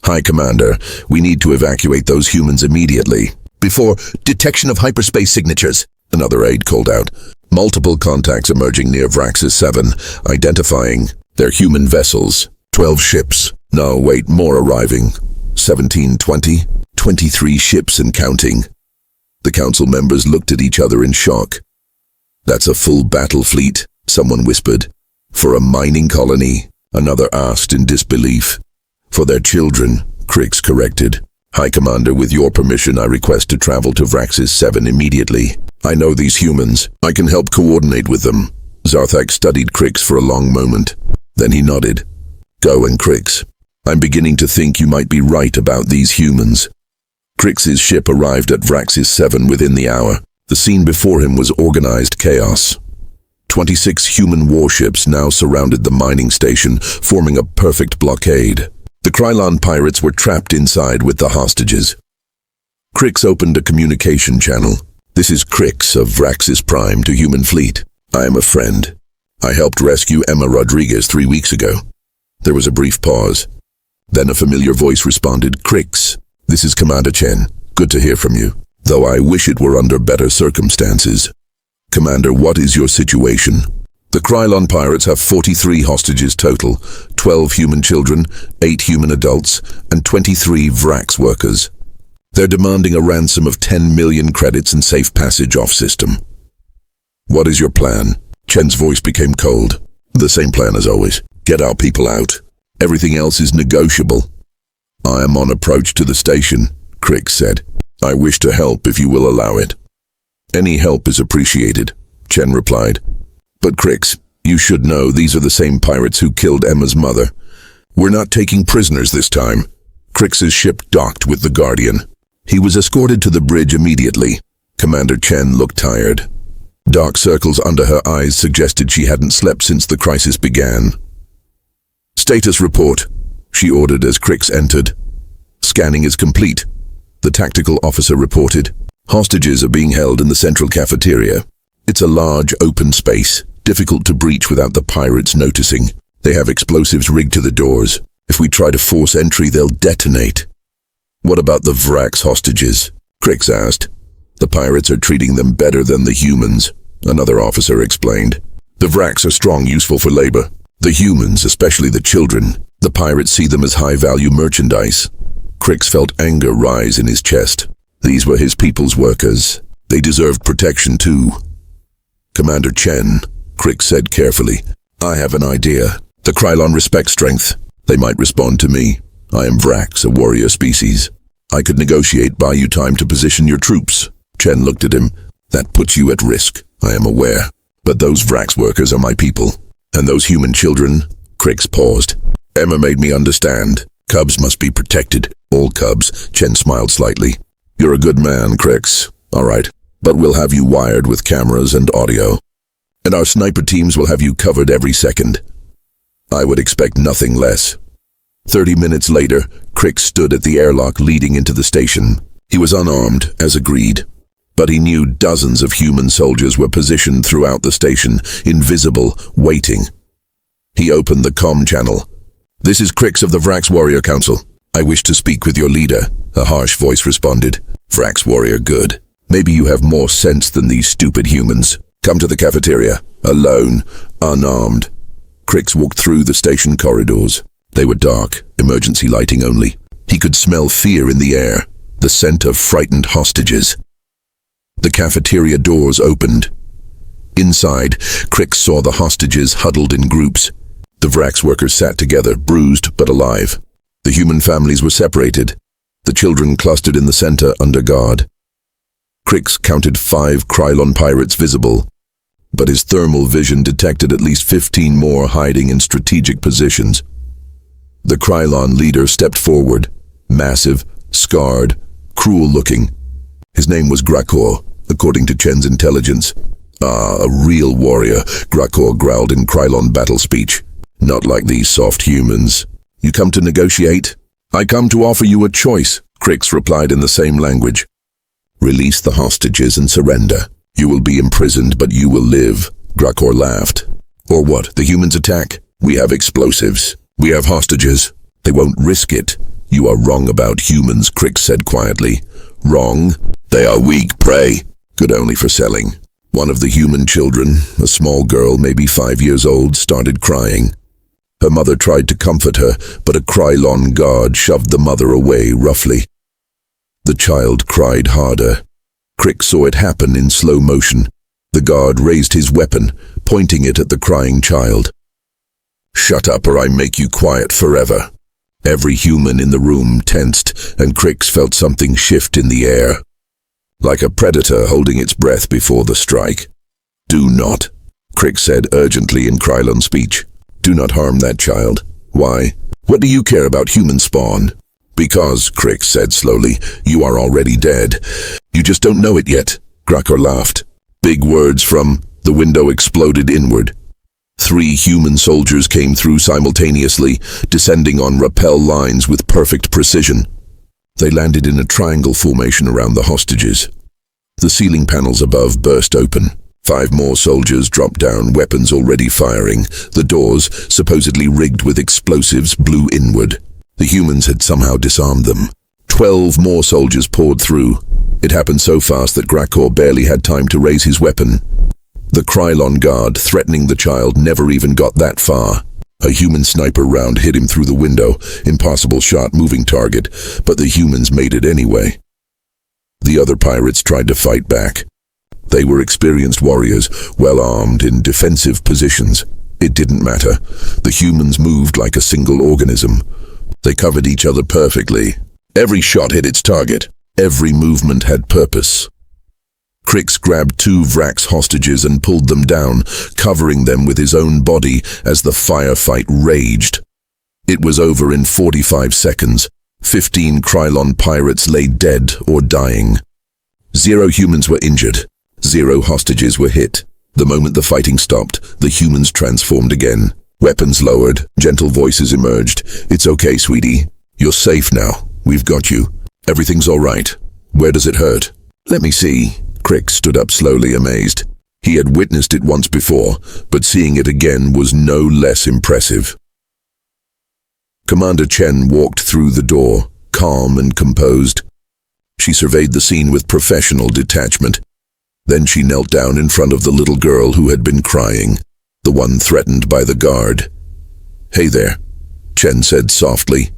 High Commander, we need to evacuate those humans immediately. Before detection of hyperspace signatures, another aide called out. Multiple contacts emerging near Vraxis 7, identifying their human vessels. 12 ships. No, wait, more arriving. 17, 20, 23 ships and counting. The council members looked at each other in shock. That's a full battle fleet, someone whispered. For a mining colony, another asked in disbelief. For their children, Crix corrected. High Commander, with your permission, I request to travel to Vraxis 7 immediately. I know these humans. I can help coordinate with them. Zarthax studied Crix for a long moment. Then he nodded. Go and Crix. I'm beginning to think you might be right about these humans. Crix's ship arrived at Vraxis 7 within the hour. The scene before him was organized chaos. 26 human warships now surrounded the mining station, forming a perfect blockade. The Krylon pirates were trapped inside with the hostages. Crix opened a communication channel. This is Crix of Vraxis Prime to Human Fleet. I am a friend. I helped rescue Emma Rodriguez 3 weeks ago. There was a brief pause. Then a familiar voice responded, Crix, this is Commander Chen. Good to hear from you, though I wish it were under better circumstances. Commander, what is your situation? The Krylon pirates have 43 hostages total, 12 human children, 8 human adults, and 23 Vrax workers. They're demanding a ransom of 10 million credits and safe passage off system. What is your plan? Chen's voice became cold. The same plan as always. Get our people out. Everything else is negotiable. I am on approach to the station, Crix said. I wish to help if you will allow it. Any help is appreciated, Chen replied. But Crix, you should know these are the same pirates who killed Emma's mother. We're not taking prisoners this time. Crix's ship docked with the Guardian. He was escorted to the bridge immediately. Commander Chen looked tired. Dark circles under her eyes suggested she hadn't slept since the crisis began. Status report, she ordered as Crix entered. Scanning is complete, the tactical officer reported. Hostages are being held in the central cafeteria. It's a large open space, difficult to breach without the pirates noticing. They have explosives rigged to the doors. If we try to force entry, they'll detonate. What about the Vrax hostages? Crix asked. The pirates are treating them better than the humans, another officer explained. The Vrax are strong, useful for labor. The humans, especially the children, the pirates see them as high-value merchandise. Crix felt anger rise in his chest. These were his people's workers. They deserved protection too. Commander Chen, Crix said carefully, I have an idea. The Krylon respect strength. They might respond to me. I am Vrax, a warrior species. I could negotiate, buy you time to position your troops. Chen looked at him. That puts you at risk, I am aware. But those Vrax workers are my people. And those human children? Crix paused. Emma made me understand. Cubs must be protected. All cubs. Chen smiled slightly. You're a good man, Crix. All right. But we'll have you wired with cameras and audio. And our sniper teams will have you covered every second. I would expect nothing less. 30 minutes later, Crix stood at the airlock leading into the station. He was unarmed, as agreed. But he knew dozens of human soldiers were positioned throughout the station, invisible, waiting. He opened the comm channel. This is Crix of the Vrax Warrior Council. I wish to speak with your leader, a harsh voice responded. Vrax Warrior, good. Maybe you have more sense than these stupid humans. Come to the cafeteria, alone, unarmed. Crix walked through the station corridors. They were dark, emergency lighting only. He could smell fear in the air, the scent of frightened hostages. The cafeteria doors opened. Inside, Crix saw the hostages huddled in groups. The Vrax workers sat together, bruised but alive. The human families were separated. The children clustered in the center under guard. Crix counted 5 Krylon pirates visible, but his thermal vision detected at least 15 more hiding in strategic positions. The Krylon leader stepped forward, massive, scarred, cruel-looking. His name was Grakor, according to Chen's intelligence. Ah, a real warrior, Grakor growled in Krylon battle speech. Not like these soft humans. You come to negotiate? I come to offer you a choice, Crix replied in the same language. Release the hostages and surrender. You will be imprisoned, but you will live, Grakor laughed. Or what, the humans attack? We have explosives. We have hostages. They won't risk it. You are wrong about humans, Crix said quietly. Wrong? They are weak prey, good only for selling. One of the human children, a small girl, maybe 5 years old, started crying. Her mother tried to comfort her, but a Krylon guard shoved the mother away roughly. The child cried harder. Crix saw it happen in slow motion. The guard raised his weapon, pointing it at the crying child. Shut up or I make you quiet forever. Every human in the room tensed, and Crix felt something shift in the air. Like a predator holding its breath before the strike. Do not, Crix said urgently in Krylon speech. Do not harm that child. Why? What do you care about human spawn? Because, Crix said slowly, you are already dead. You just don't know it yet. Grakor laughed. Big words from the window exploded inward. 3 human soldiers came through simultaneously, descending on rappel lines with perfect precision. They landed in a triangle formation around the hostages. The ceiling panels above burst open. 5 more soldiers dropped down, weapons already firing. The doors, supposedly rigged with explosives, blew inward. The humans had somehow disarmed them. 12 more soldiers poured through. It happened so fast that Grakor barely had time to raise his weapon. The Krylon guard, threatening the child, never even got that far. A human sniper round hit him through the window. Impossible shot, moving target, but the humans made it anyway. The other pirates tried to fight back. They were experienced warriors, well armed in defensive positions. It didn't matter. The humans moved like a single organism. They covered each other perfectly. Every shot hit its target. Every movement had purpose. Crix grabbed 2 Vrax hostages and pulled them down, covering them with his own body as the firefight raged. It was over in 45 seconds. 15 Krylon pirates lay dead or dying. 0 humans were injured. 0 hostages were hit. The moment the fighting stopped, the humans transformed again. Weapons lowered, gentle voices emerged. "It's okay, sweetie. You're safe now. We've got you. Everything's all right. Where does it hurt?" "Let me see." Crick stood up slowly, amazed. He had witnessed it once before, but seeing it again was no less impressive. Commander Chen walked through the door, calm and composed. She surveyed the scene with professional detachment. Then she knelt down in front of the little girl who had been crying, the one threatened by the guard. "Hey there," Chen said softly.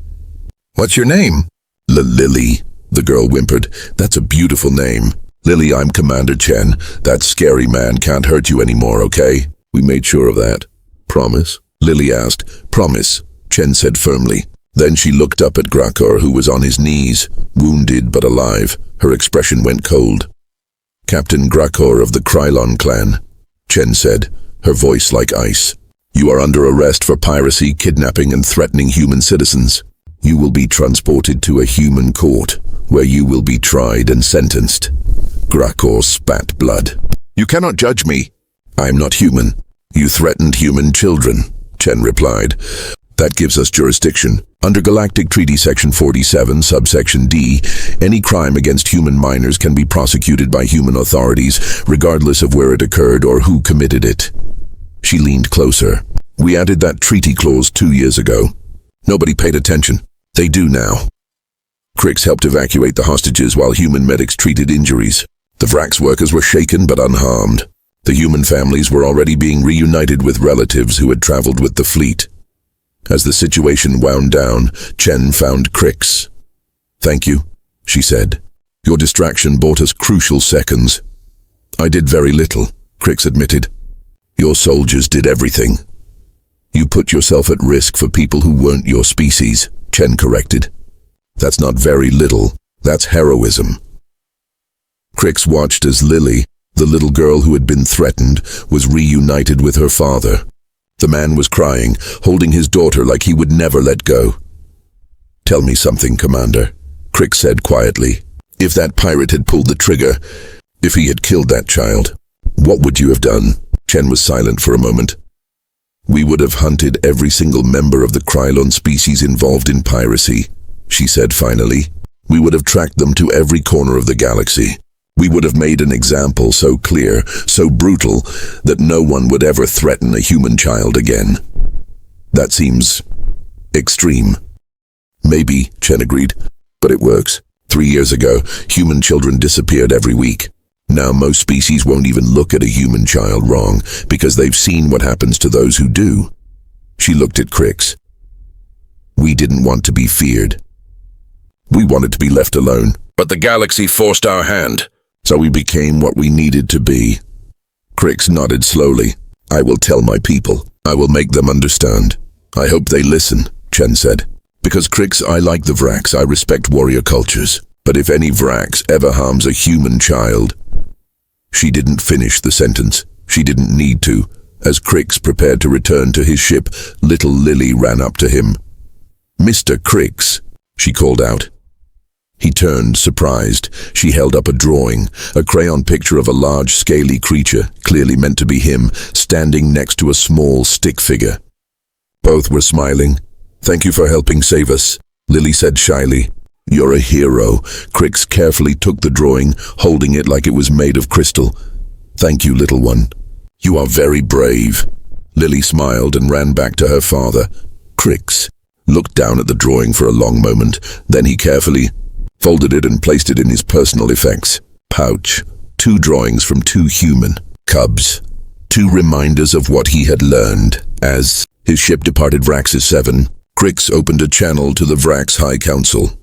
"What's your name?" "Lily," the girl whimpered. "That's a beautiful name. Lily, I'm Commander Chen. That scary man can't hurt you anymore, okay? We made sure of that." "Promise?" Lily asked. "Promise," Chen said firmly. Then she looked up at Grakor, who was on his knees, wounded but alive. Her expression went cold. "Captain Grakor of the Krylon clan," Chen said, her voice like ice. "You are under arrest for piracy, kidnapping, and threatening human citizens. You will be transported to a human court, where you will be tried and sentenced." Grakor spat blood. "You cannot judge me. I am not human. You threatened human children," Chen replied. "That gives us jurisdiction. Under Galactic Treaty Section 47, subsection D, any crime against human minors can be prosecuted by human authorities, regardless of where it occurred or who committed it." She leaned closer. "We added that treaty clause 2 years ago. Nobody paid attention. They do now." Crix helped evacuate the hostages while human medics treated injuries. The Vrax workers were shaken but unharmed. The human families were already being reunited with relatives who had traveled with the fleet. As the situation wound down, Chen found Crix. "Thank you," she said. "Your distraction bought us crucial seconds." "I did very little," Crix admitted. "Your soldiers did everything." "You put yourself at risk for people who weren't your species," Chen corrected. "That's not very little. That's heroism." Crix watched as Lily, the little girl who had been threatened, was reunited with her father. The man was crying, holding his daughter like he would never let go. "Tell me something, Commander," Crix said quietly. "If that pirate had pulled the trigger, if he had killed that child, what would you have done?" Chen was silent for a moment. "We would have hunted every single member of the Krylon species involved in piracy," she said finally. "We would have tracked them to every corner of the galaxy. We would have made an example so clear, so brutal, that no one would ever threaten a human child again." "That seems extreme." "Maybe," Chen agreed, "but it works. 3 years ago, human children disappeared every week. Now most species won't even look at a human child wrong, because they've seen what happens to those who do." She looked at Crix. "We didn't want to be feared. We wanted to be left alone, but the galaxy forced our hand. So we became what we needed to be." Crix nodded slowly. "I will tell my people. I will make them understand. I hope they listen," Chen said. "Because Crix, I like the Vrax. I respect warrior cultures. But if any Vrax ever harms a human child..." She didn't finish the sentence. She didn't need to. As Crix prepared to return to his ship, little Lily ran up to him. "Mr. Crix," she called out. He turned, surprised. She held up a drawing, a crayon picture of a large, scaly creature, clearly meant to be him, standing next to a small stick figure. Both were smiling. "Thank you for helping save us," Lily said shyly. "You're a hero." Crix carefully took the drawing, holding it like it was made of crystal. "Thank you, little one. You are very brave." Lily smiled and ran back to her father. Crix looked down at the drawing for a long moment. Then he carefully folded it and placed it in his personal effects pouch. 2 drawings from 2 human cubs. 2 reminders of what he had learned. As his ship departed Vraxis 7, Crix opened a channel to the Vrax High Council.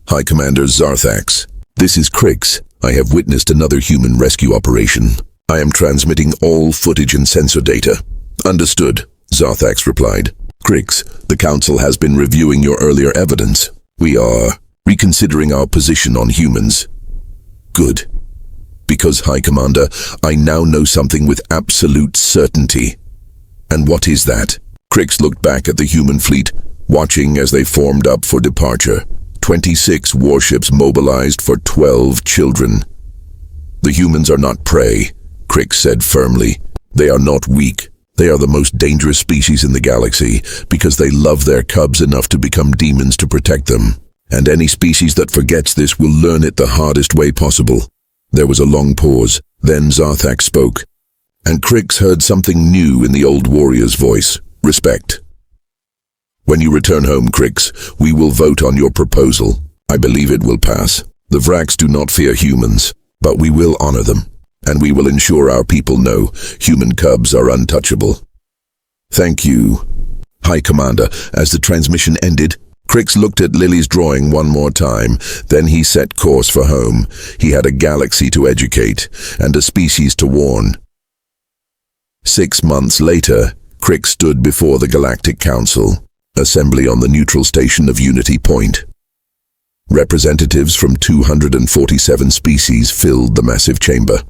"High Commander Zarthax, this is Crix. I have witnessed another human rescue operation. I am transmitting all footage and sensor data." "Understood," Zarthax replied. "Crix, the Council has been reviewing your earlier evidence. We are reconsidering our position on humans." "Good. Because, High Commander, I now know something with absolute certainty." "And what is that?" Crix looked back at the human fleet, watching as they formed up for departure. 26 warships mobilized for 12 children. "The humans are not prey," Crix said firmly. "They are not weak. They are the most dangerous species in the galaxy because they love their cubs enough to become demons to protect them. And any species that forgets this will learn it the hardest way possible. There was a long pause. Then Zarthak spoke, and Crix heard something new in the old warrior's voice. Respect. When you return home, Crix, we will vote on your proposal. I believe it will pass. The Vraks do not fear humans, but we will honor them, and we will ensure our people know human cubs are untouchable. Thank you, High Commander. As the transmission ended, Crix looked at Lily's drawing one more time, then he set course for home. He had a galaxy to educate, and a species to warn. 6 months later, Crix stood before the Galactic Council, assembly on the neutral station of Unity Point. Representatives from 247 species filled the massive chamber.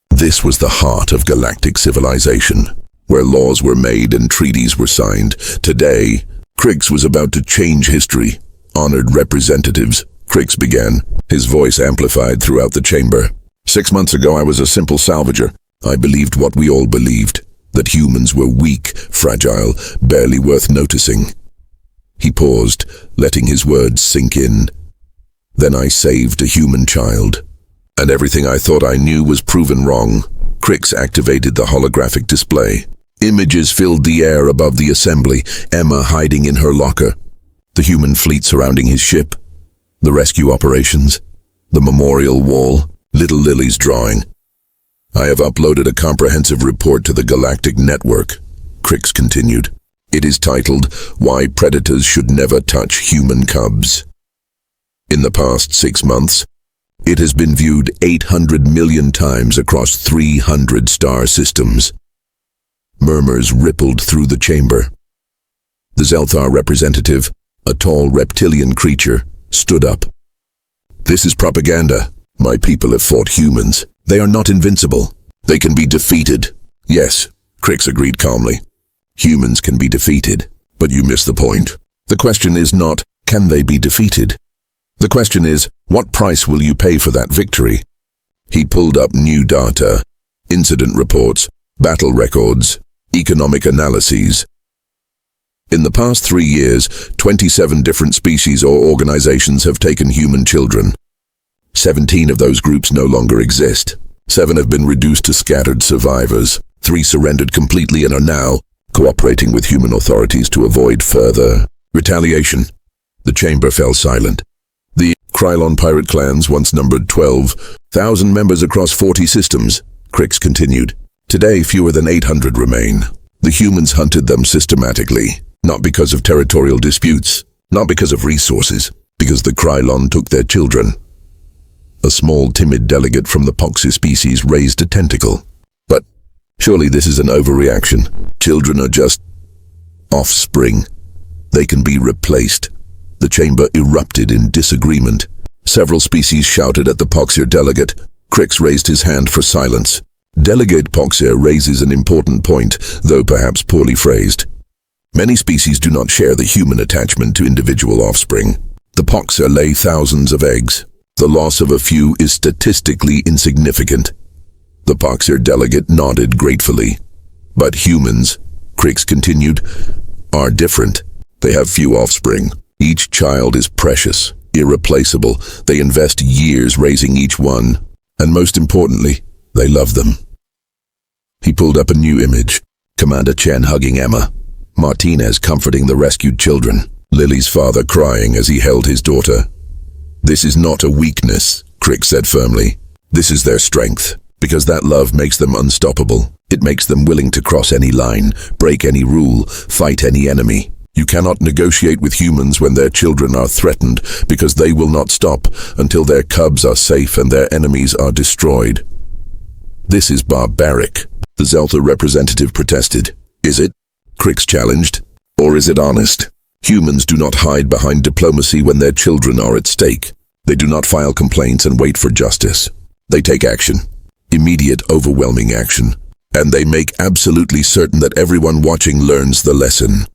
This was the heart of galactic civilization, where laws were made and treaties were signed. Today, Crix was about to change history. Honored representatives, Crix began, his voice amplified throughout the chamber. 6 months ago, I was a simple salvager. I believed what we all believed, that humans were weak, fragile, barely worth noticing. He paused, letting his words sink in. Then I saved a human child, and everything I thought I knew was proven wrong. Crix activated the holographic display. Images filled the air above the assembly, Emma hiding in her locker, the human fleet surrounding his ship, the rescue operations, the memorial wall, little Lily's drawing. I have uploaded a comprehensive report to the Galactic Network, Crix continued. It is titled, Why Predators Should Never Touch Human Cubs. In the past 6 months, it has been viewed 800 million times across 300 star systems. Murmurs rippled through the chamber. The Zelthar representative, a tall reptilian creature, stood up. This is propaganda. My people have fought humans. They are not invincible. They can be defeated. Yes, Crix agreed calmly. Humans can be defeated, but you miss the point. The question is not, can they be defeated? The question is, what price will you pay for that victory? He pulled up new data, incident reports, battle records, economic analyses. In the past 3 years, 27 different species or organizations have taken human children. 17 of those groups no longer exist. 7 have been reduced to scattered survivors. 3 surrendered completely and are now cooperating with human authorities to avoid further retaliation. The chamber fell silent. The Krylon pirate clans once numbered 12,000 members across 40 systems, Crix continued. Today, fewer than 800 remain. The humans hunted them systematically, not because of territorial disputes, not because of resources, because the Krylon took their children. A small, timid delegate from the Poxy species raised a tentacle. But surely this is an overreaction. Children are just offspring. They can be replaced. The chamber erupted in disagreement. Several species shouted at the Poxir delegate. Crix raised his hand for silence. Delegate Poxir raises an important point, though perhaps poorly phrased. Many species do not share the human attachment to individual offspring. The Poxir lay thousands of eggs. The loss of a few is statistically insignificant. The Poxir delegate nodded gratefully. But humans, Crix continued, are different. They have few offspring. Each child is precious, irreplaceable. They invest years raising each one, and most importantly, they love them. He pulled up a new image. Commander Chen hugging Emma. Martinez comforting the rescued children. Lily's father crying as he held his daughter. This is not a weakness, Crix said firmly. This is their strength, because that love makes them unstoppable. It makes them willing to cross any line, break any rule, fight any enemy. You cannot negotiate with humans when their children are threatened, because they will not stop until their cubs are safe and their enemies are destroyed. This is barbaric, the Zeltha representative protested. Is it? Crix challenged. Or is it honest? Humans do not hide behind diplomacy when their children are at stake. They do not file complaints and wait for justice. They take action. Immediate, overwhelming action. And they make absolutely certain that everyone watching learns the lesson.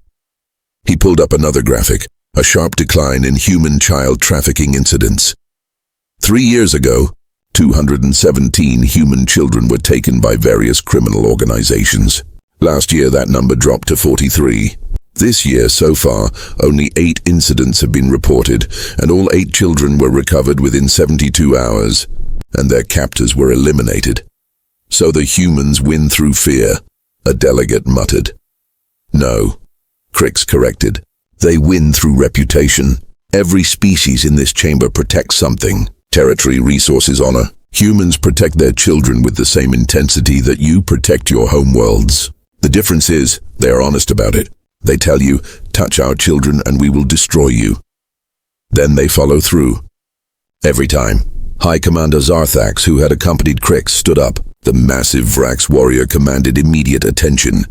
He pulled up another graphic, a sharp decline in human child trafficking incidents. 3 years ago, 217 human children were taken by various criminal organizations. Last year that number dropped to 43. This year, so far, only 8 incidents have been reported, and all 8 children were recovered within 72 hours, and their captors were eliminated. So the humans win through fear, a delegate muttered. No, Crix corrected. They win through reputation. Every species in this chamber protects something. Territory, resources, honor. Humans protect their children with the same intensity that you protect your homeworlds. The difference is, they are honest about it. They tell you, touch our children and we will destroy you. Then they follow through. Every time. High Commander Zarthax, who had accompanied Crix, stood up. The massive Vrax warrior commanded immediate attention.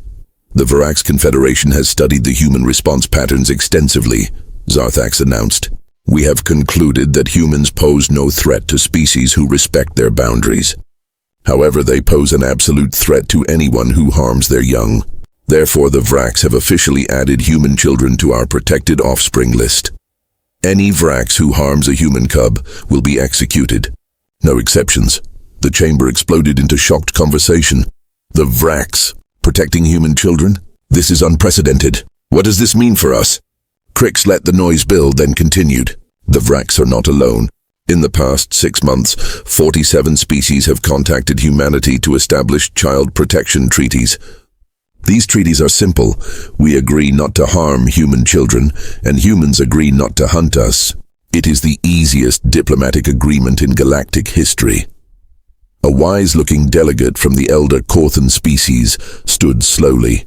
The Vrax Confederation has studied the human response patterns extensively, Zarthax announced. We have concluded that humans pose no threat to species who respect their boundaries. However, they pose an absolute threat to anyone who harms their young. Therefore, the Vrax have officially added human children to our protected offspring list. Any Vrax who harms a human cub will be executed. No exceptions. The chamber exploded into shocked conversation. The Vrax protecting human children? This is unprecedented. What does this mean for us? Crix let the noise build, then continued. The Vrax are not alone. In the past 6 months, 47 species have contacted humanity to establish child protection treaties. These treaties are simple. We agree not to harm human children, and humans agree not to hunt us. It is the easiest diplomatic agreement in galactic history. A wise-looking delegate from the elder Korthan species stood slowly.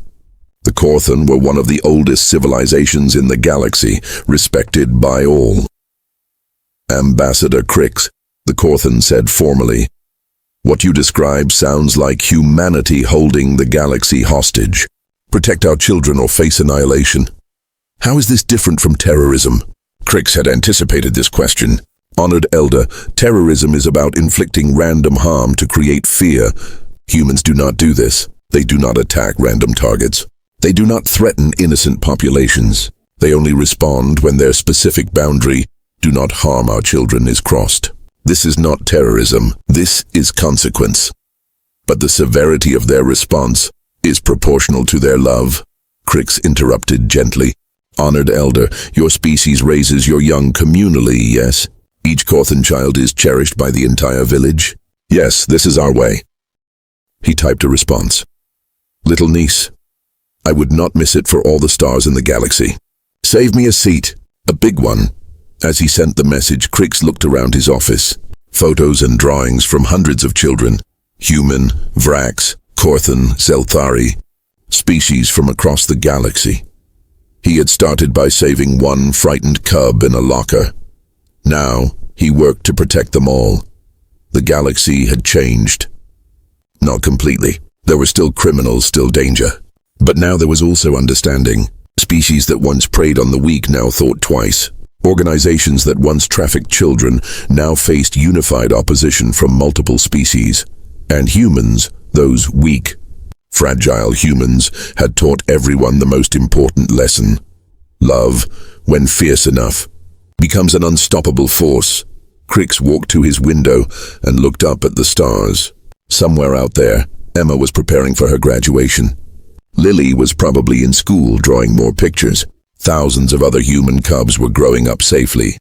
The Korthan were one of the oldest civilizations in the galaxy, respected by all. Ambassador Crix, the Korthan said formally, what you describe sounds like humanity holding the galaxy hostage. Protect our children or face annihilation. How is this different from terrorism? Crix had anticipated this question. Honored Elder, terrorism is about inflicting random harm to create fear. Humans do not do this. They do not attack random targets. They do not threaten innocent populations. They only respond when their specific boundary, do not harm our children, is crossed. This is not terrorism. This is consequence. But the severity of their response is proportional to their love. Crix interrupted gently. Honored Elder, your species raises your young communally, yes? Each Korthan child is cherished by the entire village? Yes, this is our way. He typed a response. Little niece, I would not miss it for all the stars in the galaxy. Save me a seat, a big one. As he sent the message, Crix looked around his office. Photos and drawings from hundreds of children. Human, Vrax, Korthan, Zelthari. Species from across the galaxy. He had started by saving one frightened cub in a locker. Now, he worked to protect them all. The galaxy had changed. Not completely. There were still criminals, still danger. But now there was also understanding. Species that once preyed on the weak now thought twice. Organizations that once trafficked children now faced unified opposition from multiple species. And humans, those weak, fragile humans, had taught everyone the most important lesson. Love, when fierce enough, becomes an unstoppable force. Crix walked to his window and looked up at the stars. Somewhere out there, Emma was preparing for her graduation. Lily was probably in school drawing more pictures. Thousands of other human cubs were growing up safely,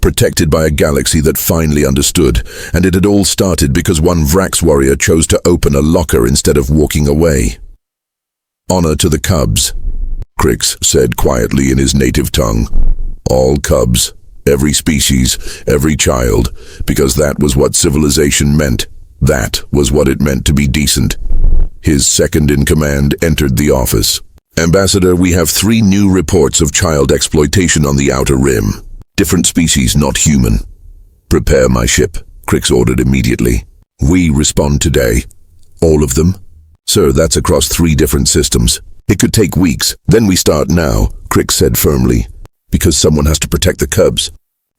protected by a galaxy that finally understood, and it had all started because one Vrax warrior chose to open a locker instead of walking away. Honor to the cubs, Crix said quietly in his native tongue. All cubs, every species, every child, because that was what civilization meant. That was what it meant to be decent. His second-in-command entered the office. Ambassador, we have 3 new reports of child exploitation on the Outer Rim. Different species, not human. Prepare my ship, Crix ordered immediately. We respond today. All of them? Sir, that's across 3 different systems. It could take weeks. Then we start now, Crix said firmly. Because someone has to protect the cubs.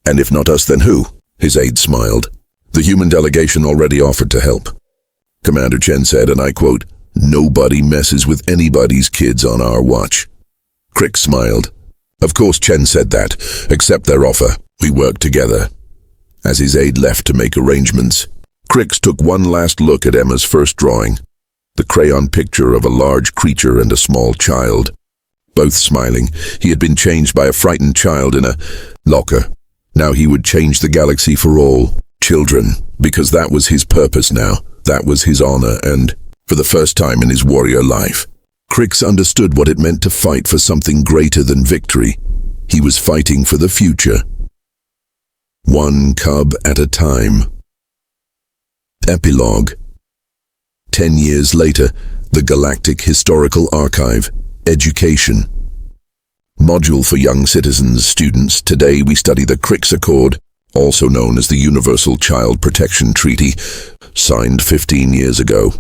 And if not us, then who? His aide smiled. The human delegation already offered to help. Commander Chen said, and I quote, nobody messes with anybody's kids on our watch. Crix smiled. Of course Chen said that. Accept their offer. We work together. As his aide left to make arrangements, Crix took one last look at Emma's first drawing. the crayon picture of a large creature and a small child. Both smiling, he had been changed by a frightened child in a locker. Now he would change the galaxy for all children, because that was his purpose now. That was his honor, and for the first time in his warrior life, Crix understood what it meant to fight for something greater than victory. He was fighting for the future. One cub at a time. Epilogue. 10 years later, the Galactic Historical Archive. Education. Module for young citizens, students. Today we study the Crix Accord, also known as the Universal Child Protection Treaty, signed 15 years ago.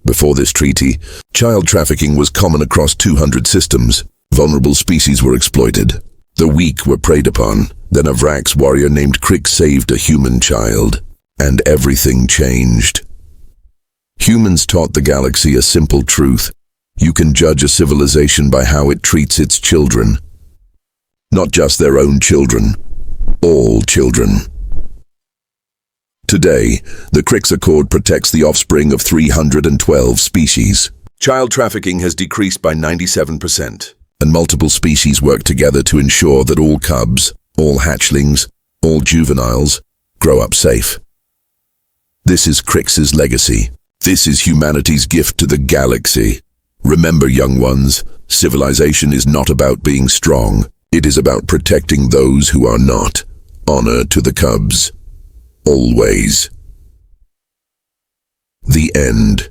Before this treaty, child trafficking was common across 200 systems. Vulnerable species were exploited. The weak were preyed upon. Then a Vrax warrior named Crix saved a human child, and everything changed. Humans taught the galaxy a simple truth. You can judge a civilization by how it treats its children. Not just their own children, all children. Today, the Crix Accord protects the offspring of 312 species. Child trafficking has decreased by 97%, and multiple species work together to ensure that all cubs, all hatchlings, all juveniles, grow up safe. This is Crix's legacy. This is humanity's gift to the galaxy. Remember, young ones, civilization is not about being strong. It is about protecting those who are not. Honor to the cubs. Always. The end.